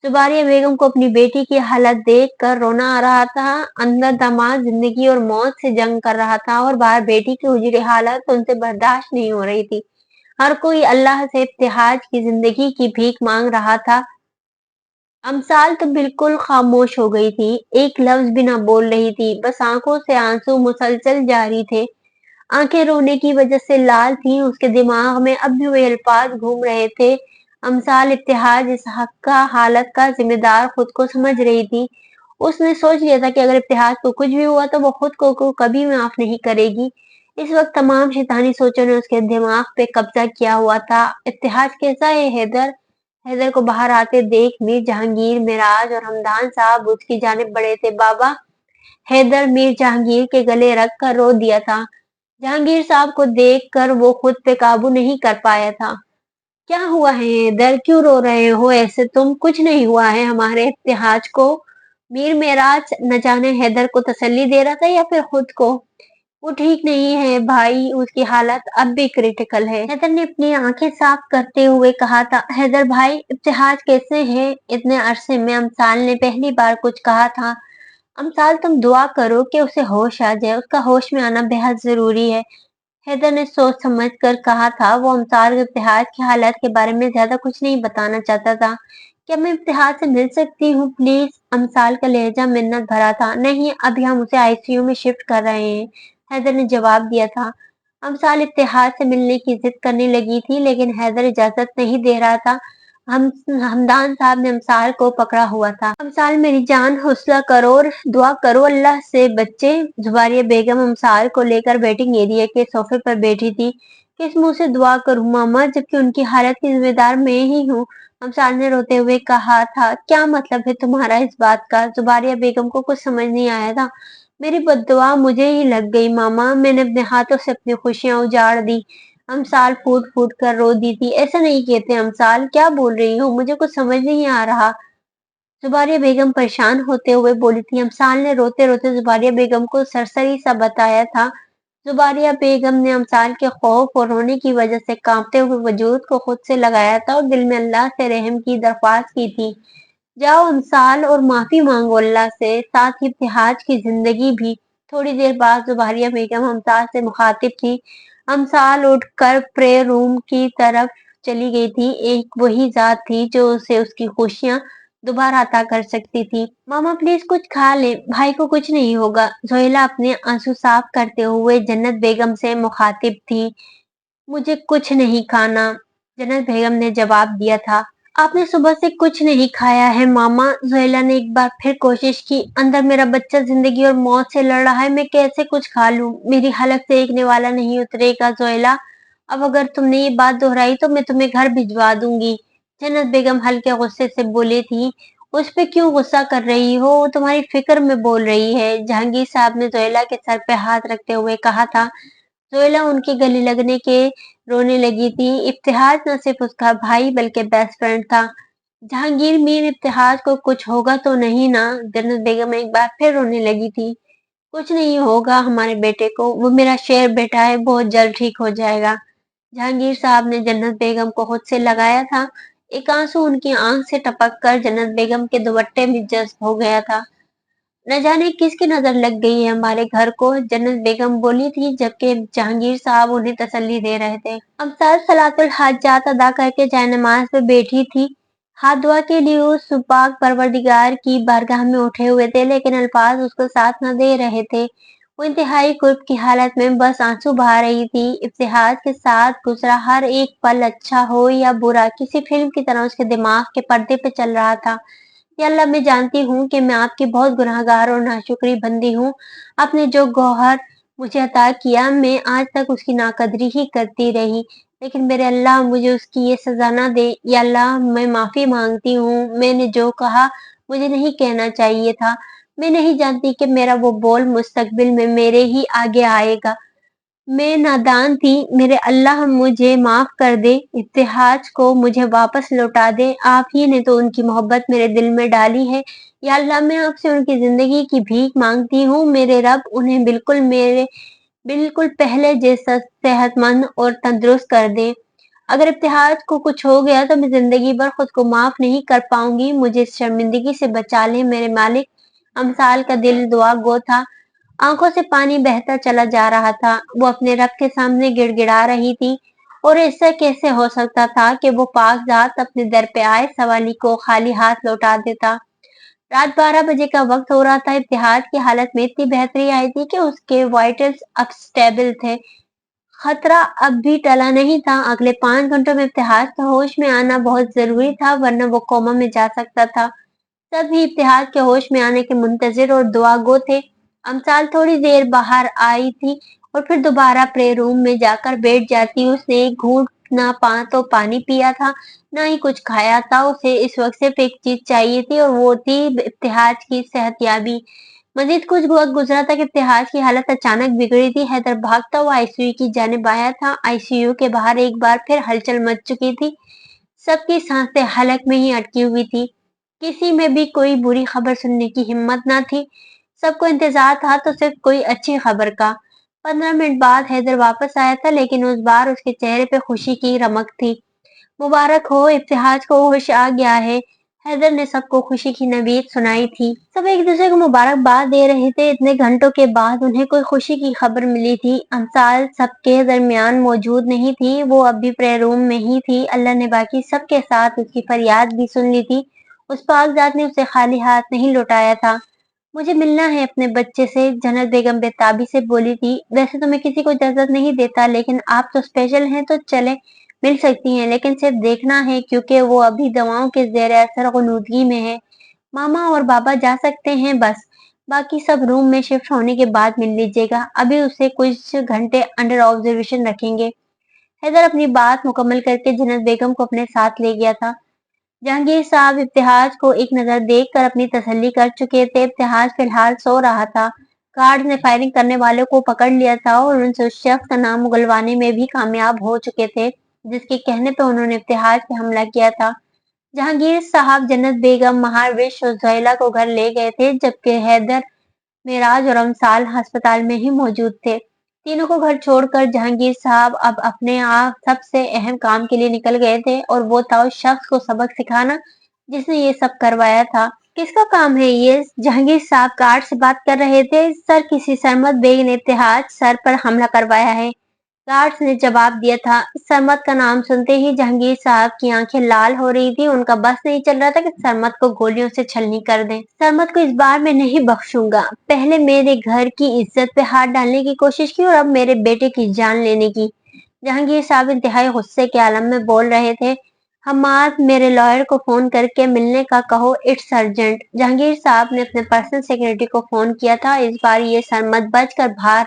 जुबारिया बेगम को अपनी बेटी की हालत देख कर रोना आ रहा था। अंदर दामाद जिंदगी और मौत से जंग कर रहा था और बाहर बेटी की उजड़ी हालत उनसे बर्दाश्त नहीं हो रही थी। हर कोई अल्लाह से इब्तिहाज की जिंदगी की भीख मांग रहा था। अमसाल तो बिल्कुल खामोश हो गई थी, एक लफ्ज भी ना बोल रही थी, बस आंखों से आंसू मुसलसल जारी थे। आंखें रोने की वजह से लाल थीं, उसके दिमाग में अब भी वही अल्फाज घूम रहे थे। अमसाल इत्तेहाद इस हक का हालत का जिम्मेदार खुद को समझ रही थी। उसने सोच लिया था कि अगर इत्तेहाद को कुछ भी हुआ तो वो खुद को कभी माफ नहीं करेगी। इस वक्त तमाम शैतानी सोचों ने उसके दिमाग पे कब्जा किया हुआ था। इत्तेहाद कैसा है हैदर? हैदर को बाहर आते देख मीर जहांगीर, मिराज और हमदान साहब उसकी जानिब बढ़े थे। बाबा। हैदर मीर जहांगीर के गले रख कर रो दिया था। जहांगीर साहब को देखकर वो खुद पे काबू नहीं कर पाया था। क्या हुआ है हैदर, क्यों रो रहे हो ऐसे तुम? कुछ नहीं हुआ है हमारे इत्तेहाज को। मीर मेराज न जाने हैदर को तसल्ली दे रहा था या फिर खुद को। वो ठीक नहीं है भाई, उसकी हालत अब भी क्रिटिकल है। हैदर ने अपनी आंखें साफ करते हुए कहा था। हैदर भाई, इब्तिहाज कैसे है? इतने अरसे में अमसाल ने पहली बार कुछ कहा था। अमसाल, तुम दुआ करो कि उसे होश आ जाए, उसका होश में आना बेहद जरूरी है। हैदर ने सोच समझ कर कहा था। वो अमसाल को इब्तिहाज की हालत के बारे में ज्यादा कुछ नहीं बताना चाहता था, क्या मैं इफ्तिहार से मिल सकती हूँ प्लीज? अमसाल का लहजा मिन्नत भरा था। नहीं, अभी हम उसे आईसीयू में शिफ्ट कर रहे हैं, हैदर ने जवाब दिया था। अमसाल इफ्तिहार से मिलने की जिद करने लगी थी, लेकिन हैदर इजाजत नहीं दे रहा था। हम हमदान साहब ने अमसाल को पकड़ा हुआ था। अमसाल मेरी जान, हौसला करो और दुआ करो अल्लाह से बच्चे। जुबारिया बेगम अमसाल को लेकर वेटिंग एरिया के सोफे पर बैठी थी। किस मुंह से दुआ करूं मामा, जबकि उनकी हालत की जिम्मेदार मैं ही हूँ। अमसाल ने रोते हुए कहा था। क्या मतलब है तुम्हारा इस बात का? जुबारिया बेगम को कुछ समझ नहीं आया था। मेरी बद्दुआ मुझे ही लग गई मामा, मैंने अपने हाथों से अपनी खुशियां उजाड़ दी। अमसाल फूट फूट कर रो दी थी। ऐसा नहीं कहते अमसाल, क्या बोल रही हो? मुझे कुछ समझ नहीं आ रहा। जुबारिया बेगम परेशान होते हुए बोली थी। अमसाल ने रोते रोते जुबारिया बेगम को सरसरी सा बताया था। जुबारिया बेगम ने अमसाल के खौफ और रोने की वजह से कांपते हुए वजूद को खुद से लगाया था और दिल में अल्लाह से रहम की दरख्वास्त की थी। जाओ अमसाल और माफी मांगो अल्लाह से, साथ ही इब्तिहाज की जिंदगी भी। थोड़ी देर बाद जुबारिया बेगम अमसाल से मुखातिब थी। अमसाल उठकर प्रे रूम की तरफ चली गई थी। एक वही जात थी जो उसे उसकी खुशियां दोबारा अता कर सकती थी। मामा प्लीज कुछ खा ले, भाई को कुछ नहीं होगा। जोहिला अपने आंसू साफ करते हुए जन्नत बेगम से मुखातिब थी। मुझे कुछ नहीं खाना, जन्नत बेगम ने जवाब दिया था। आपने सुबह से कुछ नहीं खाया है मामा। जोहेला ने एक बार फिर कोशिश की। अंदर मेरा बच्चा जिंदगी और मौत से लड़ रहा है, मैं कैसे कुछ खा लूं? मेरी हलक से एकने वाला नहीं उतरेगा जोहेला। अब अगर तुमने ये बात दोहराई तो मैं तुम्हें घर भिजवा दूंगी। जन्नत बेगम हल्के गुस्से से बोली थी। उस पे क्यों गुस्सा कर रही हो? वो तुम्हारी फिक्र में बोल रही है। जहांगीर साहब ने जोहेला के सर पे हाथ रखते हुए कहा था। जोएला उनके गले लगने के रोने लगी थी। इफ्तिहाज न सिर्फ उसका भाई बल्कि बेस्ट फ्रेंड था। जहांगीर मीर, इफ्तिहाज को कुछ होगा तो नहीं ना? जन्नत बेगम एक बार फिर रोने लगी थी। कुछ नहीं होगा हमारे बेटे को, वो मेरा शेर बेटा है, बहुत जल्द ठीक हो जाएगा। जहांगीर साहब ने जन्नत बेगम को खुद से लगाया था। एक आंसू उनकी आंख से टपक कर जन्नत बेगम के दुपट्टे में जज्ब हो गया था। न जाने किसकी नजर लग गई है हमारे घर को, जन्नत बेगम बोली थी, जबकि जहांगीर साहब उन्हें तसल्ली दे रहे थे। अमसाल सलातुल हाजात अदा करके जायनमाज पे बैठी थी। हाथ दुआ के लिए उस सुपाक परवरदिगार की बारगाह में उठे हुए थे, लेकिन अल्फाज उसको साथ न दे रहे थे। वो इंतहाई कुर्ब की हालत में बस आंसू बहा रही थी। इफ्तिहाज के साथ गुजरा हर एक पल, अच्छा हो या बुरा, किसी फिल्म की तरह उसके दिमाग के पर्दे पे चल रहा था। या अल्लाह, मैं जानती हूँ कि मैं आपकी बहुत गुनाहगार और नाशुक्री बंदी हूँ। आपने जो गौहर मुझे अता किया, मैं आज तक उसकी नाकदरी ही करती रही। लेकिन मेरे अल्लाह, मुझे उसकी ये सजा ना दे। या अल्लाह, मैं माफी मांगती हूँ। मैंने जो कहा मुझे नहीं कहना चाहिए था। मैं नहीं जानती कि मेरा वो बोल मुस्तकबिल में मेरे ही आगे आएगा। मैं नादान थी। मेरे अल्लाह, मुझे माफ कर दे। इत्तेहाज को मुझे वापस लौटा दे। आप ही ने तो उनकी मोहब्बत मेरे दिल में डाली है। या अल्लाह, मैं आपसे उनकी जिंदगी की भीख मांगती हूँ। मेरे रब, उन्हें बिल्कुल पहले जैसा सेहतमंद और तंदुरुस्त कर दे। अगर इत्तेहाज को कुछ हो गया तो मैं जिंदगी भर खुद को माफ नहीं कर पाऊंगी। मुझे इस शर्मिंदगी से बचा ले मेरे मालिक। अमसाल का दिल दुआ गो था। आंखों से पानी बहता चला जा रहा था। वो अपने रब के सामने गिड़गिड़ा रही थी। और ऐसा कैसे हो सकता था कि वो पाक जात अपने दर पे आए सवाली को खाली हाथ लौटा देता? रात 12 बजे का वक्त हो रहा था। इत्तेहाद की हालत में इतनी बेहतरी आई थी कि उसके वाइटल्स अब स्टेबल थे। खतरा अब भी टला नहीं था। अगले 5 घंटों में इत्तेहाद का होश में आना बहुत जरूरी था, वरना वो कोमा में जा सकता था। सभी इत्तेहाद के होश में आने के मुंतजिर और दुआ गो थे। अमसाल थोड़ी देर बाहर आई थी और फिर दोबारा प्रे रूम में जाकर बैठ जाती। उसने एक घूंट ना तो पानी पिया था, ना ही कुछ खाया था। उसे इस वक्त सिर्फ एक चीज चाहिए थी और वो थी इत्तेहाद की सेहतयाबी। मजीद कुछ वक्त गुजरा था कि इत्तेहाद की हालत अचानक बिगड़ी थी। हैदर भागता हुआ आईसीयू की जानिब आया था। आईसीयू के बाहर एक बार फिर हलचल मच चुकी थी। सबकी सांसें हलक में ही अटकी हुई थी। किसी में भी कोई बुरी खबर सुनने की हिम्मत न थी। सबको इंतजार था तो सिर्फ कोई अच्छी खबर का। 15 मिनट बाद हैदर वापस आया था, लेकिन उस बार उसके चेहरे पे खुशी की रमक थी। मुबारक हो, इफ्तिहाज को होश आ गया है। हैदर ने सबको खुशी की नवीद सुनाई थी। सब एक दूसरे को मुबारकबाद दे रहे थे। इतने घंटों के बाद उन्हें कोई खुशी की खबर मिली थी। अमसाल सबके दरमियान मौजूद नहीं थी, वो अब भी प्रे रूम में ही थी। अल्लाह ने बाकी सबके साथ उसकी फरियाद भी सुन ली थी। उस पाकजात ने उसे खाली हाथ नहीं लौटाया था। मुझे मिलना है अपने बच्चे से, जन्नत बेगम बेताबी से बोली थी। वैसे तो मैं किसी को इजाजत नहीं देता, लेकिन आप तो स्पेशल हैं तो चले मिल सकती हैं, लेकिन सिर्फ देखना है क्योंकि वो अभी दवाओं के ज़ेर असर ग़ुनूदगी में है। मामा और बाबा जा सकते हैं बस, बाकी सब रूम में शिफ्ट होने के बाद मिल लीजिएगा। अभी उसे कुछ घंटे अंडर ऑब्जर्वेशन रखेंगे। हैदर अपनी बात मुकम्मल करके जन्नत बेगम को अपने साथ ले गया था। जहांगीर साहब इब्तिहाज को एक नजर देखकर अपनी तसल्ली कर चुके थे। इब्तिहाज फिलहाल सो रहा था। गार्ड ने फायरिंग करने वालों को पकड़ लिया था और उनसे उस शख्स का नाम उगलवाने में भी कामयाब हो चुके थे, जिसके कहने पर उन्होंने इब्तिहाज पे हमला किया था। जहांगीर साहब जन्नत बेगम, महारविश और जोहैला को घर ले गए थे, जबकि हैदर, मेराज और अमसाल अस्पताल में ही मौजूद थे। तीनों को घर छोड़कर जहांगीर साहब अब अपने आप सबसे अहम काम के लिए निकल गए थे, और वो था उस शख्स को सबक सिखाना जिसने ये सब करवाया था। किसका काम है ये? जहांगीर साहब गार्ड से बात कर रहे थे। सर, किसी सरमत बेग ने इत्तेहाज सर पर हमला करवाया है, गार्ड्स ने जवाब दिया था। सरमत का नाम सुनते ही जहांगीर साहब की आंखें लाल हो रही थी। उनका बस नहीं चल रहा था कि सरमत को गोलियों से छलनी कर दें। सरमत को इस बार मैं नहीं बख्शूंगा। पहले मेरे घर की इज्जत पे हाथ डालने की कोशिश की और अब मेरे बेटे की जान लेने की। जहांगीर साहब इंतहाई गुस्से के आलम में बोल रहे थे। हमाद, मेरे लॉयर को फोन करके मिलने का कहो, इट्स अर्जेंट। जहांगीर साहब ने अपने पर्सनल सेक्रेटरी को फोन किया था। इस बार ये सरमत बच कर बाहर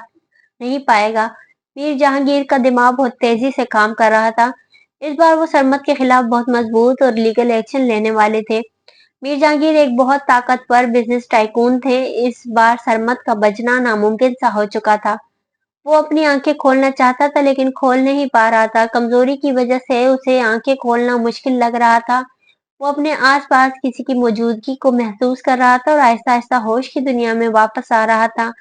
नहीं पाएगा। मीर जहांगीर का दिमाग बहुत तेजी से काम कर रहा था। इस बार वो सरमत के खिलाफ बहुत मजबूत और लीगल एक्शन लेने वाले थे। मीर जहांगीर एक बहुत ताकतवर बिजनेस टाइकून थे। इस बार सरमत का बचना नामुमकिन सा हो चुका था। वो अपनी आंखें खोलना चाहता था, लेकिन खोल नहीं पा रहा था। कमजोरी की वजह से उसे आंखें खोलना मुश्किल लग रहा था। वो अपने आसपास किसी की मौजूदगी को महसूस कर रहा था और आहिस्ता आहिस्ता होश की दुनिया में वापस आ रहा था।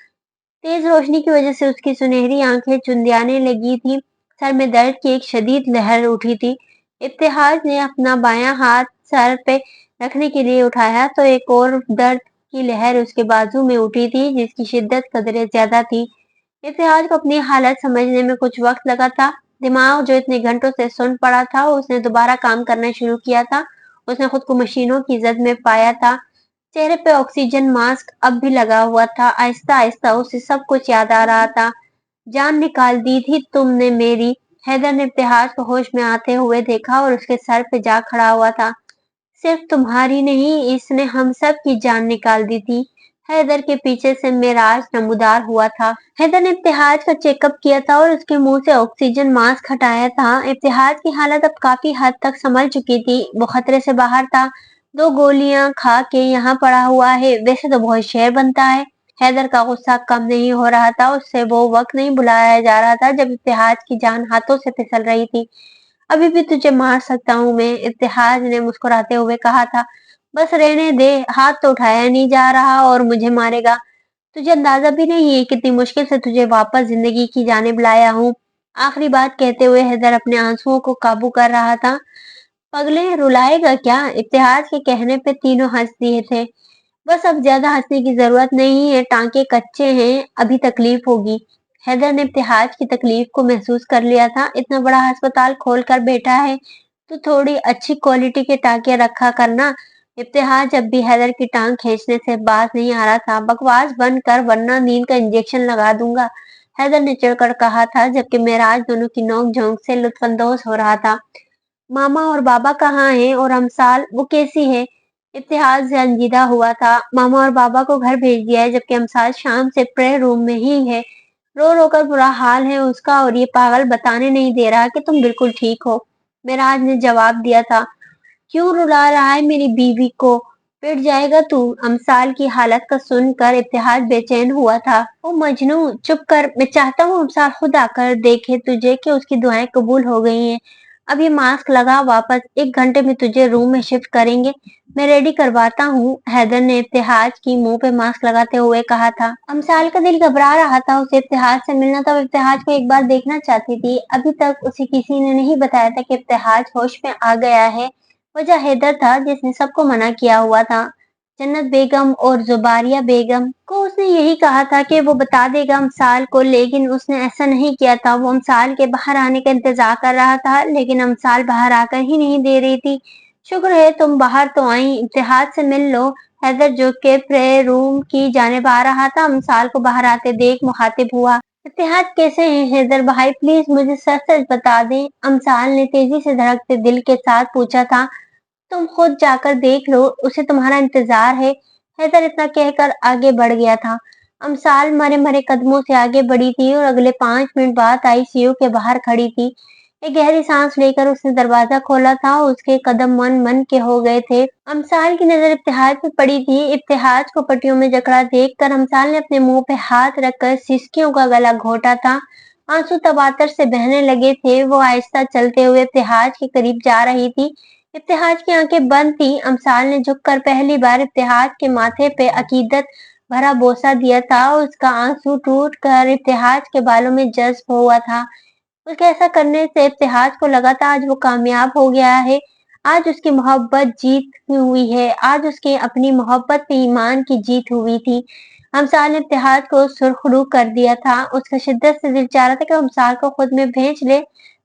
तेज रोशनी की वजह से उसकी सुनहरी आंखें चुंधियाने लगी थी। सर में दर्द की एक शदीद लहर उठी थी। इब्तिहाज ने अपना बायां हाथ सर पे रखने के लिए उठाया तो एक और दर्द की लहर उसके बाजू में उठी थी, जिसकी शिद्दत कदरे ज्यादा थी। इब्तिहाज को अपनी हालत समझने में कुछ वक्त लगा था। दिमाग जो इतने घंटों से सुन पड़ा था, उसने दोबारा काम करना शुरू किया था। उसने खुद को मशीनों की जद में पाया था। चेहरे पे ऑक्सीजन मास्क अब भी लगा हुआ था। आहिस्ता आहिस्ता उसे सब कुछ याद आ रहा था। जान निकाल दी थी तुमने मेरी। हैदर ने इब्तिहाज को होश में आते हुए देखा और उसके सर पे जा खड़ा हुआ था। सिर्फ तुम्हारी नहीं, इसने हम सब की जान निकाल दी थी। हैदर के पीछे से मेराज नमूदार हुआ था। हैदर ने इब्तिहाज का चेकअप किया था और उसके मुंह से ऑक्सीजन मास्क हटाया था। इब्तिहाज की हालत अब काफी हद तक संभल चुकी थी। वो खतरे से बाहर था। 2 गोलियां खा के यहाँ पड़ा हुआ है, वैसे तो बहुत शेर बनता है। हैदर का गुस्सा कम नहीं हो रहा था। उससे वो वक्त नहीं बुलाया जा रहा था जब इब्तिहाज की जान हाथों से फिसल रही थी। अभी भी तुझे मार सकता हूँ मैं, इब्तिहाज ने मुस्कुराते हुए कहा था। बस रहने दे, हाथ तो उठाया नहीं जा रहा और मुझे मारेगा। तुझे अंदाजा भी नहीं है कितनी मुश्किल से तुझे वापस जिंदगी की जानिब लाया हूँ। आखिरी बात कहते हुए हैदर अपने आंसुओं को काबू कर रहा था। पगले, रुलाएगा क्या? इब्तिहाज के कहने पे तीनों हंस दिए थे। बस अब ज्यादा हंसने की जरूरत नहीं है, टांके कच्चे हैं, अभी तकलीफ होगी। हैदर ने इब्तिहाज की तकलीफ को महसूस कर लिया था। इतना बड़ा अस्पताल खोल कर बैठा है तो थोड़ी अच्छी क्वालिटी के टांके रखा करना। इब्तिहाज जब भी हैदर की टांग खींचने से बाज नहीं आ रहा था। बकवास बंद कर वरना नींद का इंजेक्शन लगा दूंगा, हैदर ने चिढ़कर कहा था, जबकि मेराज दोनों की नोक झोंक से लुत्फानंदोज हो रहा था। मामा और बाबा कहाँ हैं? और अमसाल, वो कैसी है? इत्तेहाद रंजीदा हुआ था। मामा और बाबा को घर भेज दिया है, जबकि अमसाल शाम से प्रेयर रूम में ही है। रो रो कर बुरा हाल है उसका, और ये पागल बताने नहीं दे रहा कि तुम बिल्कुल ठीक हो। मेराज ने जवाब दिया था। क्यों रुला रहा है मेरी बीवी को? पिट जाएगा तू। अमसाल की हालत का सुनकर इत्तेहाद बेचैन हुआ था। ओ मजनू, चुप कर। मैं चाहता हूँ अमसाल खुद आकर देखे तुझे कि उसकी दुआएं कबूल हो गई हैं। अब ये मास्क लगा, वापस 1 घंटे में तुझे रूम में शिफ्ट करेंगे। मैं रेडी करवाता हूँ, हैदर ने इत्तेहाज की मुंह पे मास्क लगाते हुए कहा था। अमसाल का दिल घबरा रहा था। उसे इत्तेहाज से मिलना था। वो इत्तेहाज को एक बार देखना चाहती थी। अभी तक उसे किसी ने नहीं बताया था कि इत्तेहाज होश में आ गया है। वजह हैदर था जिसने सबको मना किया हुआ था। जन्नत बेगम और जुबारिया बेगम को उसने यही कहा था कि वो बता देगा अमसाल को, लेकिन उसने ऐसा नहीं किया था। वो अमसाल के बाहर आने का इंतजार कर रहा था, लेकिन अमसाल बाहर आकर ही नहीं दे रही थी। शुक्र है तुम बाहर तो आई, इत्तेहाद से मिल लो। हैदर जो के प्रे रूम की जानिब आ रहा था, अमसाल को बाहर आते देख मुखातिब हुआ। इत्तेहाद कैसे हैं हैदर भाई, प्लीज मुझे सच सच बता दें, अमसाल ने तेजी से धड़कते दिल के साथ पूछा था। तुम खुद जाकर देख लो, उसे तुम्हारा इंतजार है। हैदर इतना कहकर आगे बढ़ गया था। अमसाल मरे मरे कदमों से आगे बढ़ी थी और अगले 5 मिनट बाद आईसीयू के बाहर खड़ी थी। एक गहरी सांस लेकर उसने दरवाजा खोला था। उसके कदम मन मन के हो गए थे। अमसाल की नजर इत्तेहाद पे पड़ी थी। इत्तेहाद को पट्टियों में जकड़ा देखकर अमसाल ने अपने मुंह पे हाथ रखकर सिसकियों का गला घोटा था। आंसू तबातर से बहने लगे थे। वो आहिस्ता चलते हुए इत्तेहाद के करीब जा रही थी। इत्तेहाद की आंखें बंद थी। अमसाल ने झुककर पहली बार इत्तेहाद के माथे पे अकीदत भरा बोसा दिया था। उसका आंसू टूट कर इत्तेहाद के बालों में जज्ब हुआ था। उसके ऐसा करने से इत्तेहाद को लगा था आज वो कामयाब हो गया है। आज उसकी मोहब्बत जीत हुई है। आज उसके अपनी मोहब्बत पे ईमान की जीत हुई थी। अमसाल ने इत्तेहाद को सुरखरू कर दिया था। उसका शिद्दत से दिल चाह रहा था कि अमसाल को खुद में भेज ले,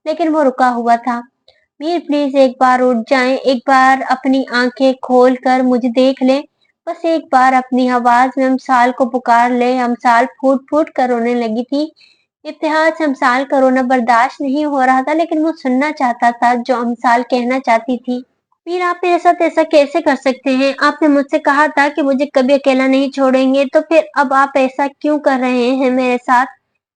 लेकिन वो रुका हुआ था। मीर प्लीज एक बार उठ जाएं, एक बार अपनी आंखें खोल कर मुझे देख लें, बस एक बार अपनी आवाज में अमसाल को पुकार ले। अमसाल फूट फूट कर रोने लगी थी। इत्तेहाद से अमसाल का रोना बर्दाश्त नहीं हो रहा था, लेकिन वो सुनना चाहता था जो अमसाल कहना चाहती थी। मीर आप मेरे साथ ऐसा कैसे कर सकते हैं? आपने मुझसे कहा था कि मुझे कभी अकेला नहीं छोड़ेंगे, तो फिर अब आप ऐसा क्यों कर रहे हैं मेरे साथ?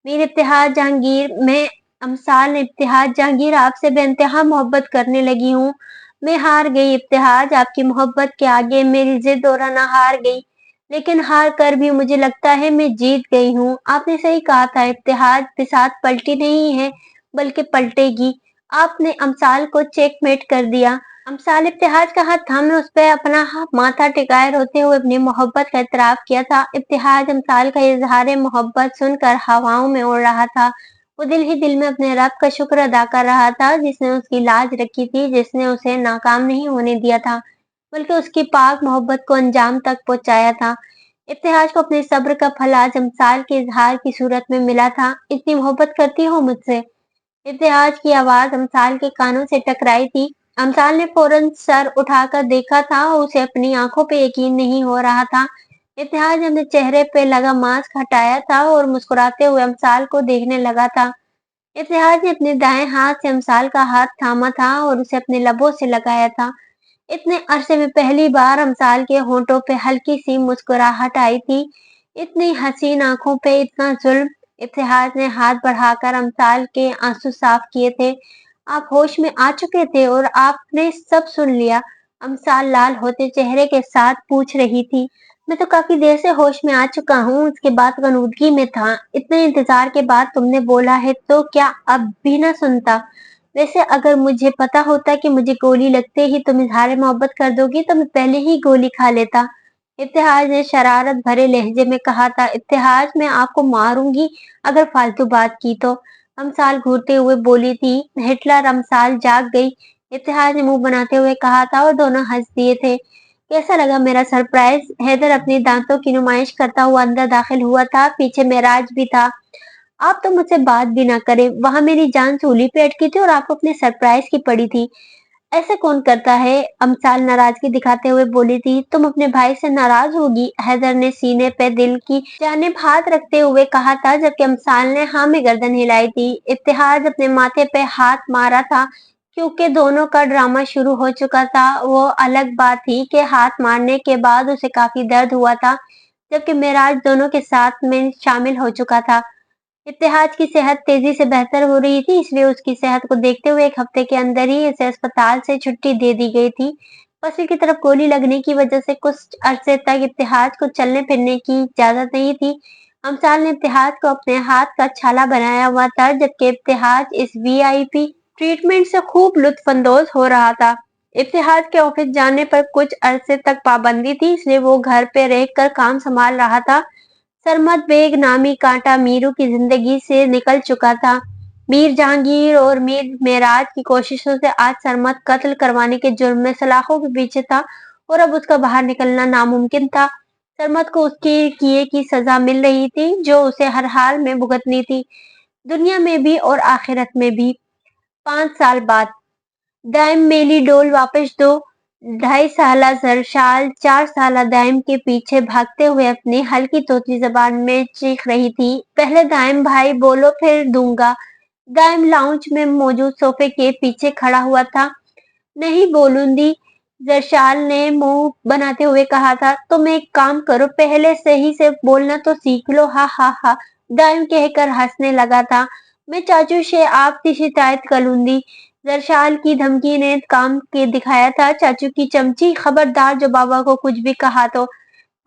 मीर इत्तेहाद जहांगीर, मैं अमसाल इत्तेहाद जहांगीर आपसे बेइंतहा मोहब्बत करने लगी हूँ। मैं हार गई इत्तेहाद, आपकी मोहब्बत के आगे मेरी जिद और अना हार गई, लेकिन हार कर भी मुझे लगता है मैं जीत गई हूँ। आपने सही कहा था, इत्तेहाद बिसात पलटी नहीं है बल्कि पलटेगी। आपने अमसाल को चेकमेट कर दिया। अमसाल इत्तेहाद का हाथ थामे उस पर अपना माथा टिकाए रोते हुए अपनी मोहब्बत का इतराफ किया था। इत्तेहाद अमसाल का इजहार मोहब्बत सुनकर हवाओं में उड़ रहा था। वो दिल ही दिल में अपने रब का शुक्र अदा कर रहा था जिसने उसकी लाज रखी थी, जिसने उसे नाकाम नहीं होने दिया था, बल्कि उसकी पाक मोहब्बत को अंजाम तक पहुंचाया था। इत्तेहाद को अपने सब्र का फल आज अमसाल के इजहार की सूरत में मिला था। इतनी मोहब्बत करती हो मुझसे? इत्तेहाद की आवाज अमसाल के कानों से टकराई थी। अमसाल ने फौरन सर उठाकर देखा था। उसे अपनी आंखों पे यकीन नहीं हो रहा था। इत्तेहाद ने अपने चेहरे पे लगा मास्क हटाया था और मुस्कुराते हुए अमसाल को देखने लगा था। इत्तेहाद ने अपने दाएं हाथ से अमसाल का हाथ थामा था और उसे अपने लबों से लगाया था। इतने अरसे में पहली बार अमसाल के होंठों पे हल्की सी मुस्कुराहट आई थी। इतनी हसीन आंखों पे इतना जुल्म। इत्तेहाद ने हाथ बढ़ाकर अमसाल के आंसू साफ किए थे। आप होश में आ चुके थे और आपने सब सुन लिया? अमसाल लाल होते चेहरे के साथ पूछ रही थी। मैं तो काफी देर से होश में आ चुका हूँ, उसके बाद गनूदगी में था। इतने इंतजार के बाद तुमने बोला है तो क्या अब भी ना सुनता? वैसे अगर मुझे पता होता कि मुझे गोली लगते ही तुम इजहार मोहब्बत कर दोगी तो मैं पहले ही गोली खा लेता। इत्तेहाद ने शरारत भरे लहजे में कहा था। इत्तेहाद, मैं आपको मारूंगी अगर फालतू बात की तो। अमसाल घूरते हुए बोली थी। हिटलर, अमसाल जाग गई। इत्तेहाद ने मुंह बनाते हुए कहा था और दोनों हंस दिए थे। कैसा लगा मेरा सरप्राइज? हैदर अपने दांतों की नुमाइश करता हुआ अंदर दाखिल हुआ था। पीछे मेराज भी था। आप तो मुझसे बात भी ना करें, वहां मेरी जान सूली पे अटकी थी और आपको अपने सरप्राइज की पड़ी थी। ऐसा कौन करता है? अमसाल नाराजगी दिखाते हुए बोली थी। तुम अपने भाई से नाराज होगी? हैदर ने सीने पे दिल की जानिब हाथ रखते हुए कहा था, जबकि अमसाल ने हाँ में गर्दन हिलाई थी। इत्तेहाद अपने माथे पे हाथ मारा था क्योंकि दोनों का ड्रामा शुरू हो चुका था। वो अलग बात थी कि हाथ मारने के बाद उसे काफी दर्द हुआ था, जबकि मेराज दोनों के साथ में शामिल हो चुका था। इत्तेहाद की सेहत तेजी से बेहतर हो रही थी, इसलिए उसकी सेहत को देखते हुए एक हफ्ते के अंदर ही इसे अस्पताल से छुट्टी दे दी गई थी। पसली की तरफ गोली लगने की वजह से कुछ अरसे तक इत्तेहाद को चलने फिरने की इजाजत नहीं थी। अमसाल ने इत्तेहाद को अपने हाथ का छाला बनाया हुआ था, जबकि इत्तेहाद इस वीआईपी ट्रीटमेंट से खूब लुत्फानंदोज हो रहा था। इत्तेहाद के ऑफिस जाने पर कुछ अरसे तक पाबंदी थी, इसलिए वो घर पे रहकर काम संभाल रहा था। सरमद बेग नामी कांटा मीरू की जिंदगी से निकल चुका था। मीर जहांगीर और मीर मेराज की कोशिशों से आज सरमद कत्ल करवाने के जुर्म में सलाखों के पीछे था और अब उसका बाहर निकलना नामुमकिन था। सरमद को उसके किए की सजा मिल रही थी जो उसे हर हाल में भुगतनी थी, दुनिया में भी और आखिरत में भी। 5 साल बाद दाइम मेली डोल वापस दो। 2.5 साला जरशाल 4 साला दाइम के पीछे भागते हुए अपनी हल्की तोतली जबान में चीख रही थी, पहले दाइम भाई बोलो फिर दूंगा। दाइम लाउंज में मौजूद सोफे के पीछे खड़ा हुआ था। नहीं बोलूंगी, जरशाल ने मुंह बनाते हुए कहा था। तुम एक काम करो, पहले सही से बोलना तो सीख लो। हा हा हा, दाइम कहकर हंसने लगा था। मैं चाचू से आपकी शिकायत करूंगी। जरशाल की धमकी ने काम के दिखाया था। चाचू की चमची, खबरदार जो बाबा को कुछ भी कहा तो।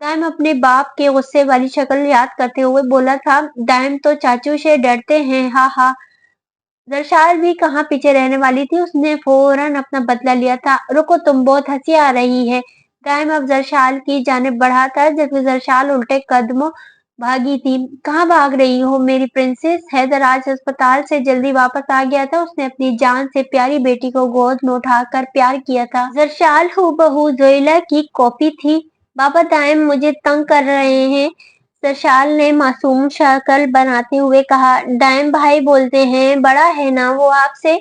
दाइम अपने बाप के गुस्से वाली शक्ल याद करते हुए बोला था। दाइम तो चाचू से डरते हैं, हा हा। जरशाल भी कहाँ पीछे रहने वाली थी, उसने फौरन अपना बदला लिया था। रुको, तुम बहुत हंसी आ रही है। दाइम अब जरशाल की जानिब बढ़ा था जबकि जरशाल उल्टे कदमों भागी थी। कहाँ भाग रही हो मेरी प्रिंसेस? हैदर आज अस्पताल से जल्दी वापस आ गया था। उसने अपनी जान से प्यारी बेटी को गोद में उठाकर प्यार किया था। जरशाल हूबहू जोइला की कॉपी थी। बाबा, दाइम मुझे तंग कर रहे हैं, सशाल ने मासूम शक्ल बनाते हुए कहा। डाइम भाई बोलते हैं, बड़ा है ना वो आपसे।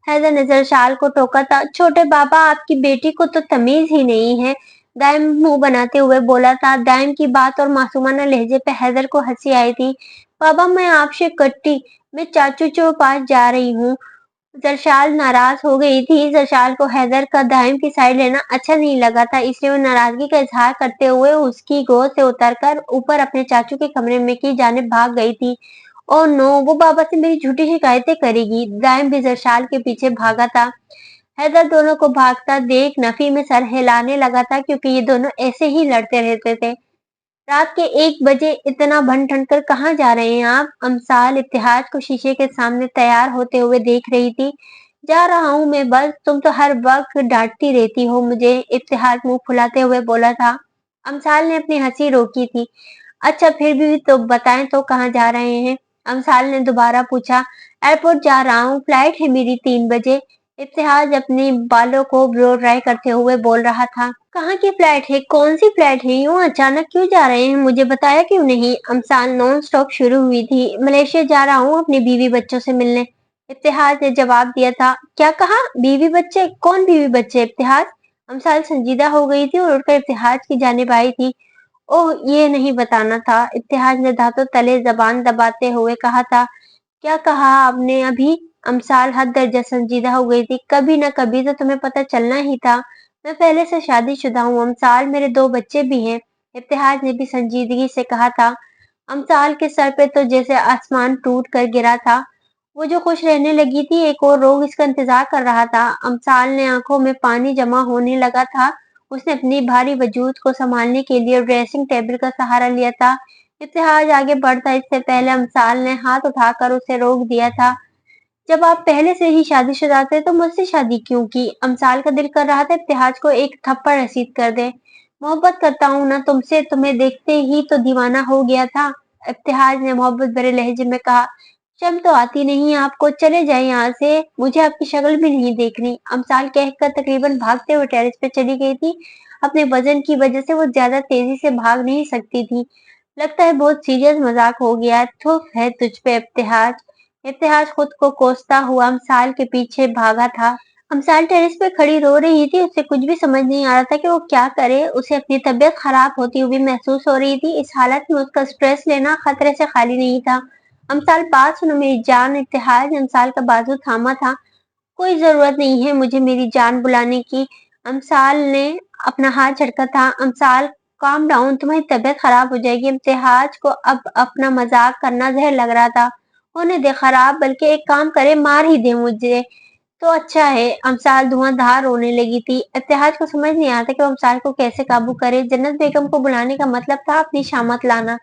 हैदर ने जरशाल को टोका था। छोटे बाबा, आपकी बेटी को तो तमीज ही नहीं है, दाइम मुंह बनाते हुए बोला था। दाइम की बात और मासूमाना लहजे पे हैदर को हंसी आई थी। बाबा, मैं आपसे कट्टी, मैं चाचू के पास जा रही हूँ। जरशाल नाराज हो गई थी। जरशाल को हैदर का दाइम की साइड लेना अच्छा नहीं लगा था, इसलिए वो नाराजगी का इजहार करते हुए उसकी गोद से उतरकर ऊपर अपने चाचू के कमरे में की जानिब भाग गई थी। ओह नो, वो बाबा से मेरी झूठी शिकायतें करेगी। दाइम भी जरशाल के पीछे भागा था। हैदर दोनों को भागता देख नफी में सर हिलाने लगा था क्योंकि ये दोनों ऐसे ही लड़ते रहते थे। रात के 1 बजे इतना भन ठन कर कहाँ जा रहे हैं आप? अमसाल इत्तेहाद को शीशे के सामने तैयार होते हुए देख रही थी। जा रहा हूँ मैं बस, तुम तो हर वक्त डांटती रहती हो मुझे, इत्तेहाद मुंह फुलाते हुए बोला था। अमसाल ने अपनी हंसी रोकी थी। अच्छा फिर भी तो बताएं तो कहाँ जा रहे हैं? अमसाल ने दोबारा पूछा। एयरपोर्ट जा रहा हूँ, फ्लाइट है मेरी 3 बजे। इब्तिहाज अपने बालों को ब्लो ड्राई करते हुए बोल रहा था। कहाँ की फ्लाइट है? कौन सी फ्लाइट है? यूं अचानक क्यों जा रहे हैं? मुझे बताया क्यों नहीं? अमसाल नॉन स्टॉप शुरू हुई थी। मलेशिया जा रहा हूँ अपनी बीवी बच्चों से मिलने, इब्तिहाज ने जवाब दिया था। क्या कहा? बीवी बच्चे? कौन बीवी बच्चे इब्तिहाज? अमसाल संजीदा हो गई थी और उठकर इब्तिहाज की जानिब आई थी। ओह, ये नहीं बताना था, इब्तिहाज ने दांतों तले जबान दबाते हुए कहा था। क्या कहा आपने अभी? अमसाल हद दर्जा संजीदा हो गई थी। कभी न कभी तो तुम्हें पता चलना ही था। मैं पहले से शादीशुदा हूँ अमसाल, मेरे 2 बच्चे भी हैं, इब्तिहाज ने भी संजीदगी से कहा था। अमसाल के सर पे तो जैसे आसमान टूट कर गिरा था। वो जो खुश रहने लगी थी, एक और रोग इसका इंतजार कर रहा था। अमसाल ने आंखों में पानी जमा होने लगा था। उसने अपनी भारी वजूद को संभालने के लिए ड्रेसिंग टेबल का सहारा लिया था। इब्तिहाज आगे बढ़ता इससे पहले अमसाल ने हाथ उठाकर उसे रोक दिया था। जब आप पहले से ही शादीशुदा थे तो मुझसे शादी क्यों की? अमसाल का दिल कर रहा था इब्तिहाज को एक थप्पड़ रसीद कर दे। मोहब्बत करता हूँ ना तुमसे, तुम्हें देखते ही तो दीवाना हो गया था, इब्तिहाज ने मोहब्बत भरे लहजे में कहा। शर्म तो आती नहीं आपको? चले जाए यहाँ से, मुझे आपकी शक्ल भी नहीं देखनी। अमसाल कहकर तकरीबन भागते हुए टेरेस पे चली गई थी। अपने वजन की वजह से वो ज्यादा तेजी से भाग नहीं सकती थी। लगता है बहुत सीरियस मजाक हो गया, थुफ है तुझ पे इब्तिहाज। इब्तिहाज खुद को कोसता हुआ अमसाल के पीछे भागा था। अमसाल टेरेस पे खड़ी रो रही थी। उसे कुछ भी समझ नहीं आ रहा था कि वो क्या करे। उसे अपनी तबीयत खराब होती हुई महसूस हो रही थी। इस हालत में उसका स्ट्रेस लेना खतरे से खाली नहीं था। अमसाल, बात सुनो मेरी जान। इब्तिहाज ने अमसाल का बाजू थामा था। कोई जरूरत नहीं है मुझे मेरी जान बुलाने की, अमसाल ने अपना हाथ झटका था। अमसाल, काम डाउन, तुम्हारी तबीयत खराब हो जाएगी। इम्तिहाज को अब अपना मजाक करना जहर लग रहा था। होने दे खराब, बल्कि एक काम करे, मार ही दे मुझे तो अच्छा है। अमसाल धुआंधार रोने लगी थी। इत्तेहाज को समझ नहीं आता कि वो अमसाल को कैसे काबू करे। जन्नत बेगम को बुलाने का मतलब था अपनी शामत लाना।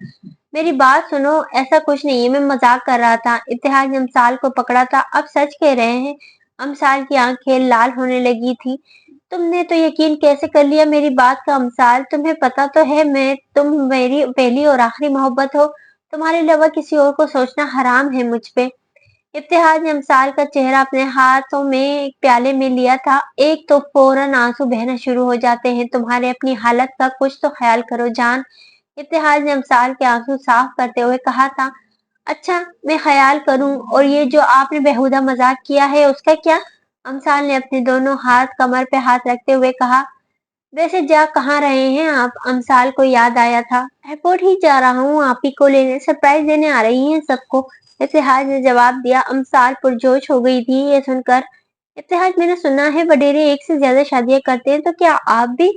मेरी बात सुनो, ऐसा कुछ नहीं है, मैं मजाक कर रहा था। इत्तेहाज ने अमसाल को पकड़ा था। अब सच कह रहे हैं? अमसाल की आंखें लाल होने लगी थी। तुमने तो यकीन कैसे कर लिया मेरी बात का अमसाल? तुम्हें पता तो है तुम मेरी पहली और आखिरी मोहब्बत हो। तुम्हारे अलावा किसी और को सोचना हराम है मुझ पे। इब्तिहाज ने अमसाल का चेहरा अपने हाथों में एक प्याले में लिया था। एक तो फौरन आंसू बहना शुरू हो जाते हैं, तुम्हारे अपनी हालत का कुछ तो ख्याल करो जान। इब्तिहाज ने अमसाल के आंसू साफ करते हुए कहा था, अच्छा मैं ख्याल करूं, और ये जो आपने बेहुदा मजाक किया है उसका क्या? अमसाल ने अपने दोनों हाथ कमर पे हाथ रखते हुए कहा, वैसे जा कहाँ रहे हैं आप? अमसाल को याद आया था, एयरपोर्ट ही जा रहा हूँ आप ही को लेने, सरप्राइज देने आ रही हैं सबको। इब्तिहाज ने जवाब दिया। अमसाल पुरजोश हो गई थी ये सुनकर। इब्तिहाज, मैंने सुना है वडेरे एक से ज्यादा शादियां करते हैं, तो क्या आप भी?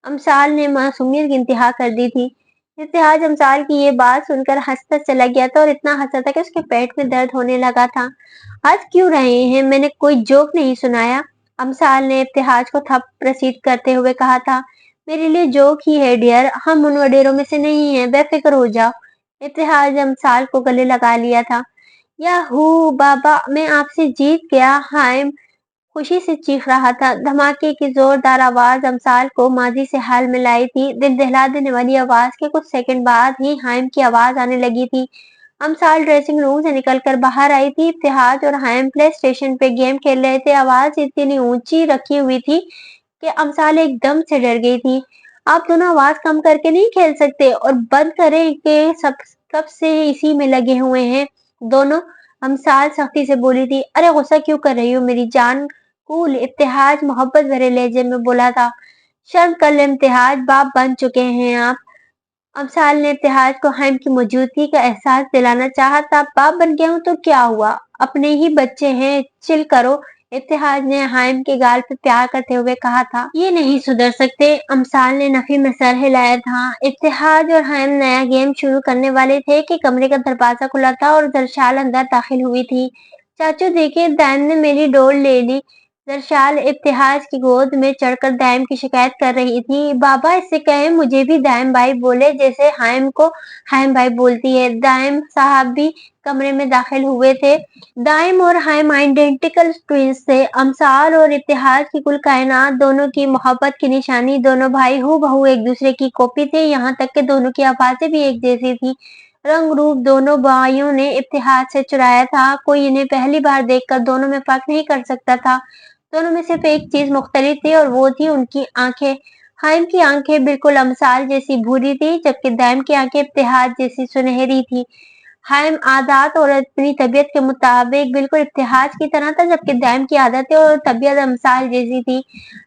अमसाल ने मासूमियत की इंतहा कर दी थी। इब्तिहाज अमसाल की ये बात सुनकर हंसता चला गया था, और इतना हंसा था कि उसके पेट में दर्द होने लगा था। हंस क्यों रहे हैं? मैंने कोई जोक नहीं सुनाया। अमसाल ने इब्तिहाज को थप प्रसीद करते हुए कहा था, मेरे लिए जोक ही है डियर, हम उन वडेरों में से नहीं हैं, बेफिक्र हो जाओ। इब्तिहाज अमसाल को गले लगा लिया था। याहू बाबा, मैं आपसे जीत गया, हाय खुशी से चीख रहा था। धमाके की जोरदार आवाज अमसाल को माजी से हाल में लाई थी। दिल दहला देने वाली आवाज के कुछ सेकंड बाद ही हाइम की आवाज आने लगी थी। अमसाल ड्रेसिंग रूम से निकलकर बाहर आई थी। इब्तिहाज और हाइम प्ले स्टेशन पे गेम खेल रहे थे। आवाज इतनी ऊंची रखी हुई थी कि अमसाल एकदम से डर गई थी। आप दोनों आवाज कम करके नहीं खेल सकते, और बंद करें कि सब कब से इसी में लगे हुए हैं दोनों। अमसाल सख्ती से बोली थी। अरे गुस्सा क्यों कर रही हो मेरी जान? कूल, इब्तिहाज मोहब्बत भरे लहजे में बोला था। शर्म कर ले इब्तिहाज, बाप बन चुके हैं आप। अमसाल ने इब्तिहाज को हाइम की मौजूदगी का एहसास दिलाना चाहा था। बाप बन गया हूं तो क्या हुआ, अपने ही बच्चे हैं, चिल करो। इब्तिहाज ने हाइम के गाल पे प्यार करते हुए कहा था, ये नहीं सुधर सकते। अमसाल ने नफी में सर हिलाया था। इब्तिहाज और हाइम नया गेम शुरू करने वाले थे कि कमरे का दरवाजा खुला था और दरशाल अंदर दाखिल हुई थी। चाचू देखिए, दाइम ने मेरी डोल ले ली। दरसाल इब्तिहाज की गोद में चढ़कर दाइम की शिकायत कर रही थी। बाबा इससे कहें मुझे भी दाइम भाई बोले, जैसे हाइम को हाइम भाई बोलती है। दाइम साहब भी कमरे में दाखिल हुए थे। दाइम और हाइम आइडेंटिकल ट्विंस थे। अमसाल और इब्तिहाज की कुल कायनात, दोनों की मोहब्बत की निशानी। दोनों भाई हूबहू एक दूसरे की कॉपी थे, यहाँ तक कि दोनों की आवाजें भी एक जैसी थी। रंग रूप दोनों भाइयों ने इब्तिहाज से चुराया था। कोई इन्हें पहली बार देखकर दोनों में फर्क नहीं कर सकता था। दोनों में सिर्फ एक चीज मुख्तलिफ थी, और वो थी उनकी आंखें। हाइम की आंखें बिल्कुल अमसाल जैसी भूरी थी, जबकि दाइम की आंखें इब्तिहाज जैसी सुनहरी थी। हाइम आदत और अपनी तबीयत के मुताबिक बिल्कुल इब्तिहाज की तरह था, जबकि दाइम की आदतें और तबीयत अमसाल जैसी थी।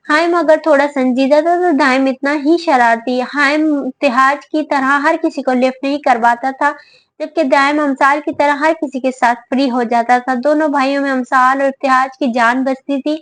हाइम अगर थोड़ा संजीदा था तो दाइम इतना ही शरारती। हाइम इब्तिहाज की तरह हर किसी को लिफ्ट नहीं करवाता था, जबकि दाइम अमसाल की तरह हर किसी के साथ फ्री हो जाता था। दोनों भाइयों में अमसाल और इब्तिहाज की जान बसती थी।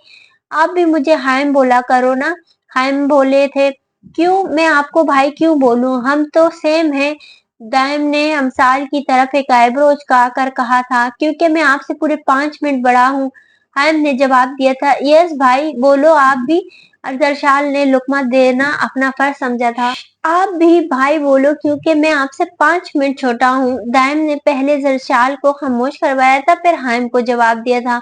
आप भी मुझे हाइम बोला करो ना, हाइम बोले थे। क्यों मैं आपको भाई क्यों बोलूं, हम तो सेम हैं। दाइम ने अमसाल की तरफ एक आईब्रो उचकाकर कहा था, क्योंकि मैं आपसे पूरे 5 मिनट बड़ा हूँ। हाइम ने जवाब दिया था, यस भाई बोलो आप भी। अरदरशाल ने लुकमा देना अपना फर्ज समझा था। आप भी भाई बोलो, क्योंकि मैं आपसे 5 मिनट छोटा हूँ। दाइम ने पहले जरशाल को खामोश करवाया था, फिर हाइम को जवाब दिया था।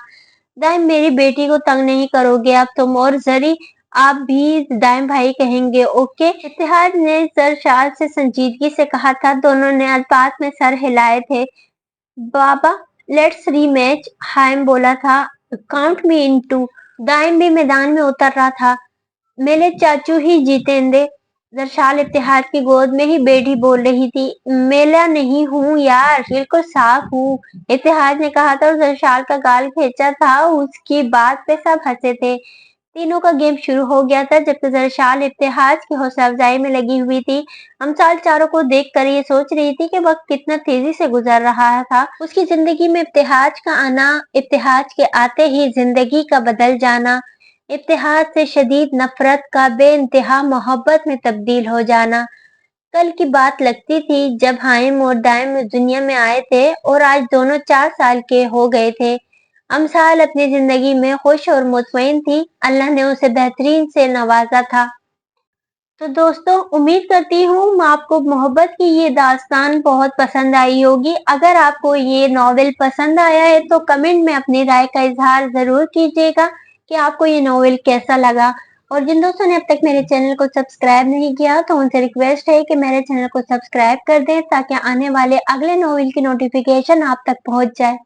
दाइम मेरी बेटी को तंग नहीं करोगे अब तुम, और जरी आप भी दाइम भाई कहेंगे, ओके? इत्तेहाद ने जरशाल से संजीदगी से कहा था। दोनों ने आज बात में सर हिलाए थे। बाबा लेट्स रीमैच, हाइम बोला था। Count me in to. दाइम भी मैदान में उतर रहा था। मेरे चाचू ही जीतेंगे। दरसाल इत्तेहाद की गोद में ही बेटी बोल रही थी। मेला नहीं हूँ यार, बिल्कुल साफ हूँ, इत्तेहाद ने कहा था और दरसाल का गाल खींचा था। उसकी बात पे सब हंसे थे। तीनों का गेम शुरू हो गया था, जबकि दरसाल इत्तेहाद की हौसला अफजाई में लगी हुई थी। अमसाल चारों को देख कर ये सोच रही थी कि वक्त कितना तेजी से गुजर रहा था। उसकी जिंदगी में इब्तिहाज का आना, इब्तिहाज के आते ही जिंदगी का बदल जाना, इब्तिहाज से शदीद नफरत का बेइंतहा मोहब्बत में तब्दील हो जाना। कल की बात लगती थी जब हाइम और दाइम इस दुनिया में आए थे, और आज दोनों 4 साल के हो गए थे। अमसाल अपनी जिंदगी में खुश और मुतमईन थी। अल्लाह ने उसे बेहतरीन से नवाजा था। तो दोस्तों, उम्मीद करती हूँ आपको मोहब्बत की ये दास्तान बहुत पसंद आई होगी। अगर आपको ये नॉवेल पसंद आया है तो कमेंट में अपनी राय का इजहार जरूर कीजिएगा कि आपको ये नॉवेल कैसा लगा। और जिन दोस्तों ने अब तक मेरे चैनल को सब्सक्राइब नहीं किया तो उनसे रिक्वेस्ट है कि मेरे चैनल को सब्सक्राइब कर दें, ताकि आने वाले अगले नॉवेल की नोटिफिकेशन आप तक पहुंच जाए।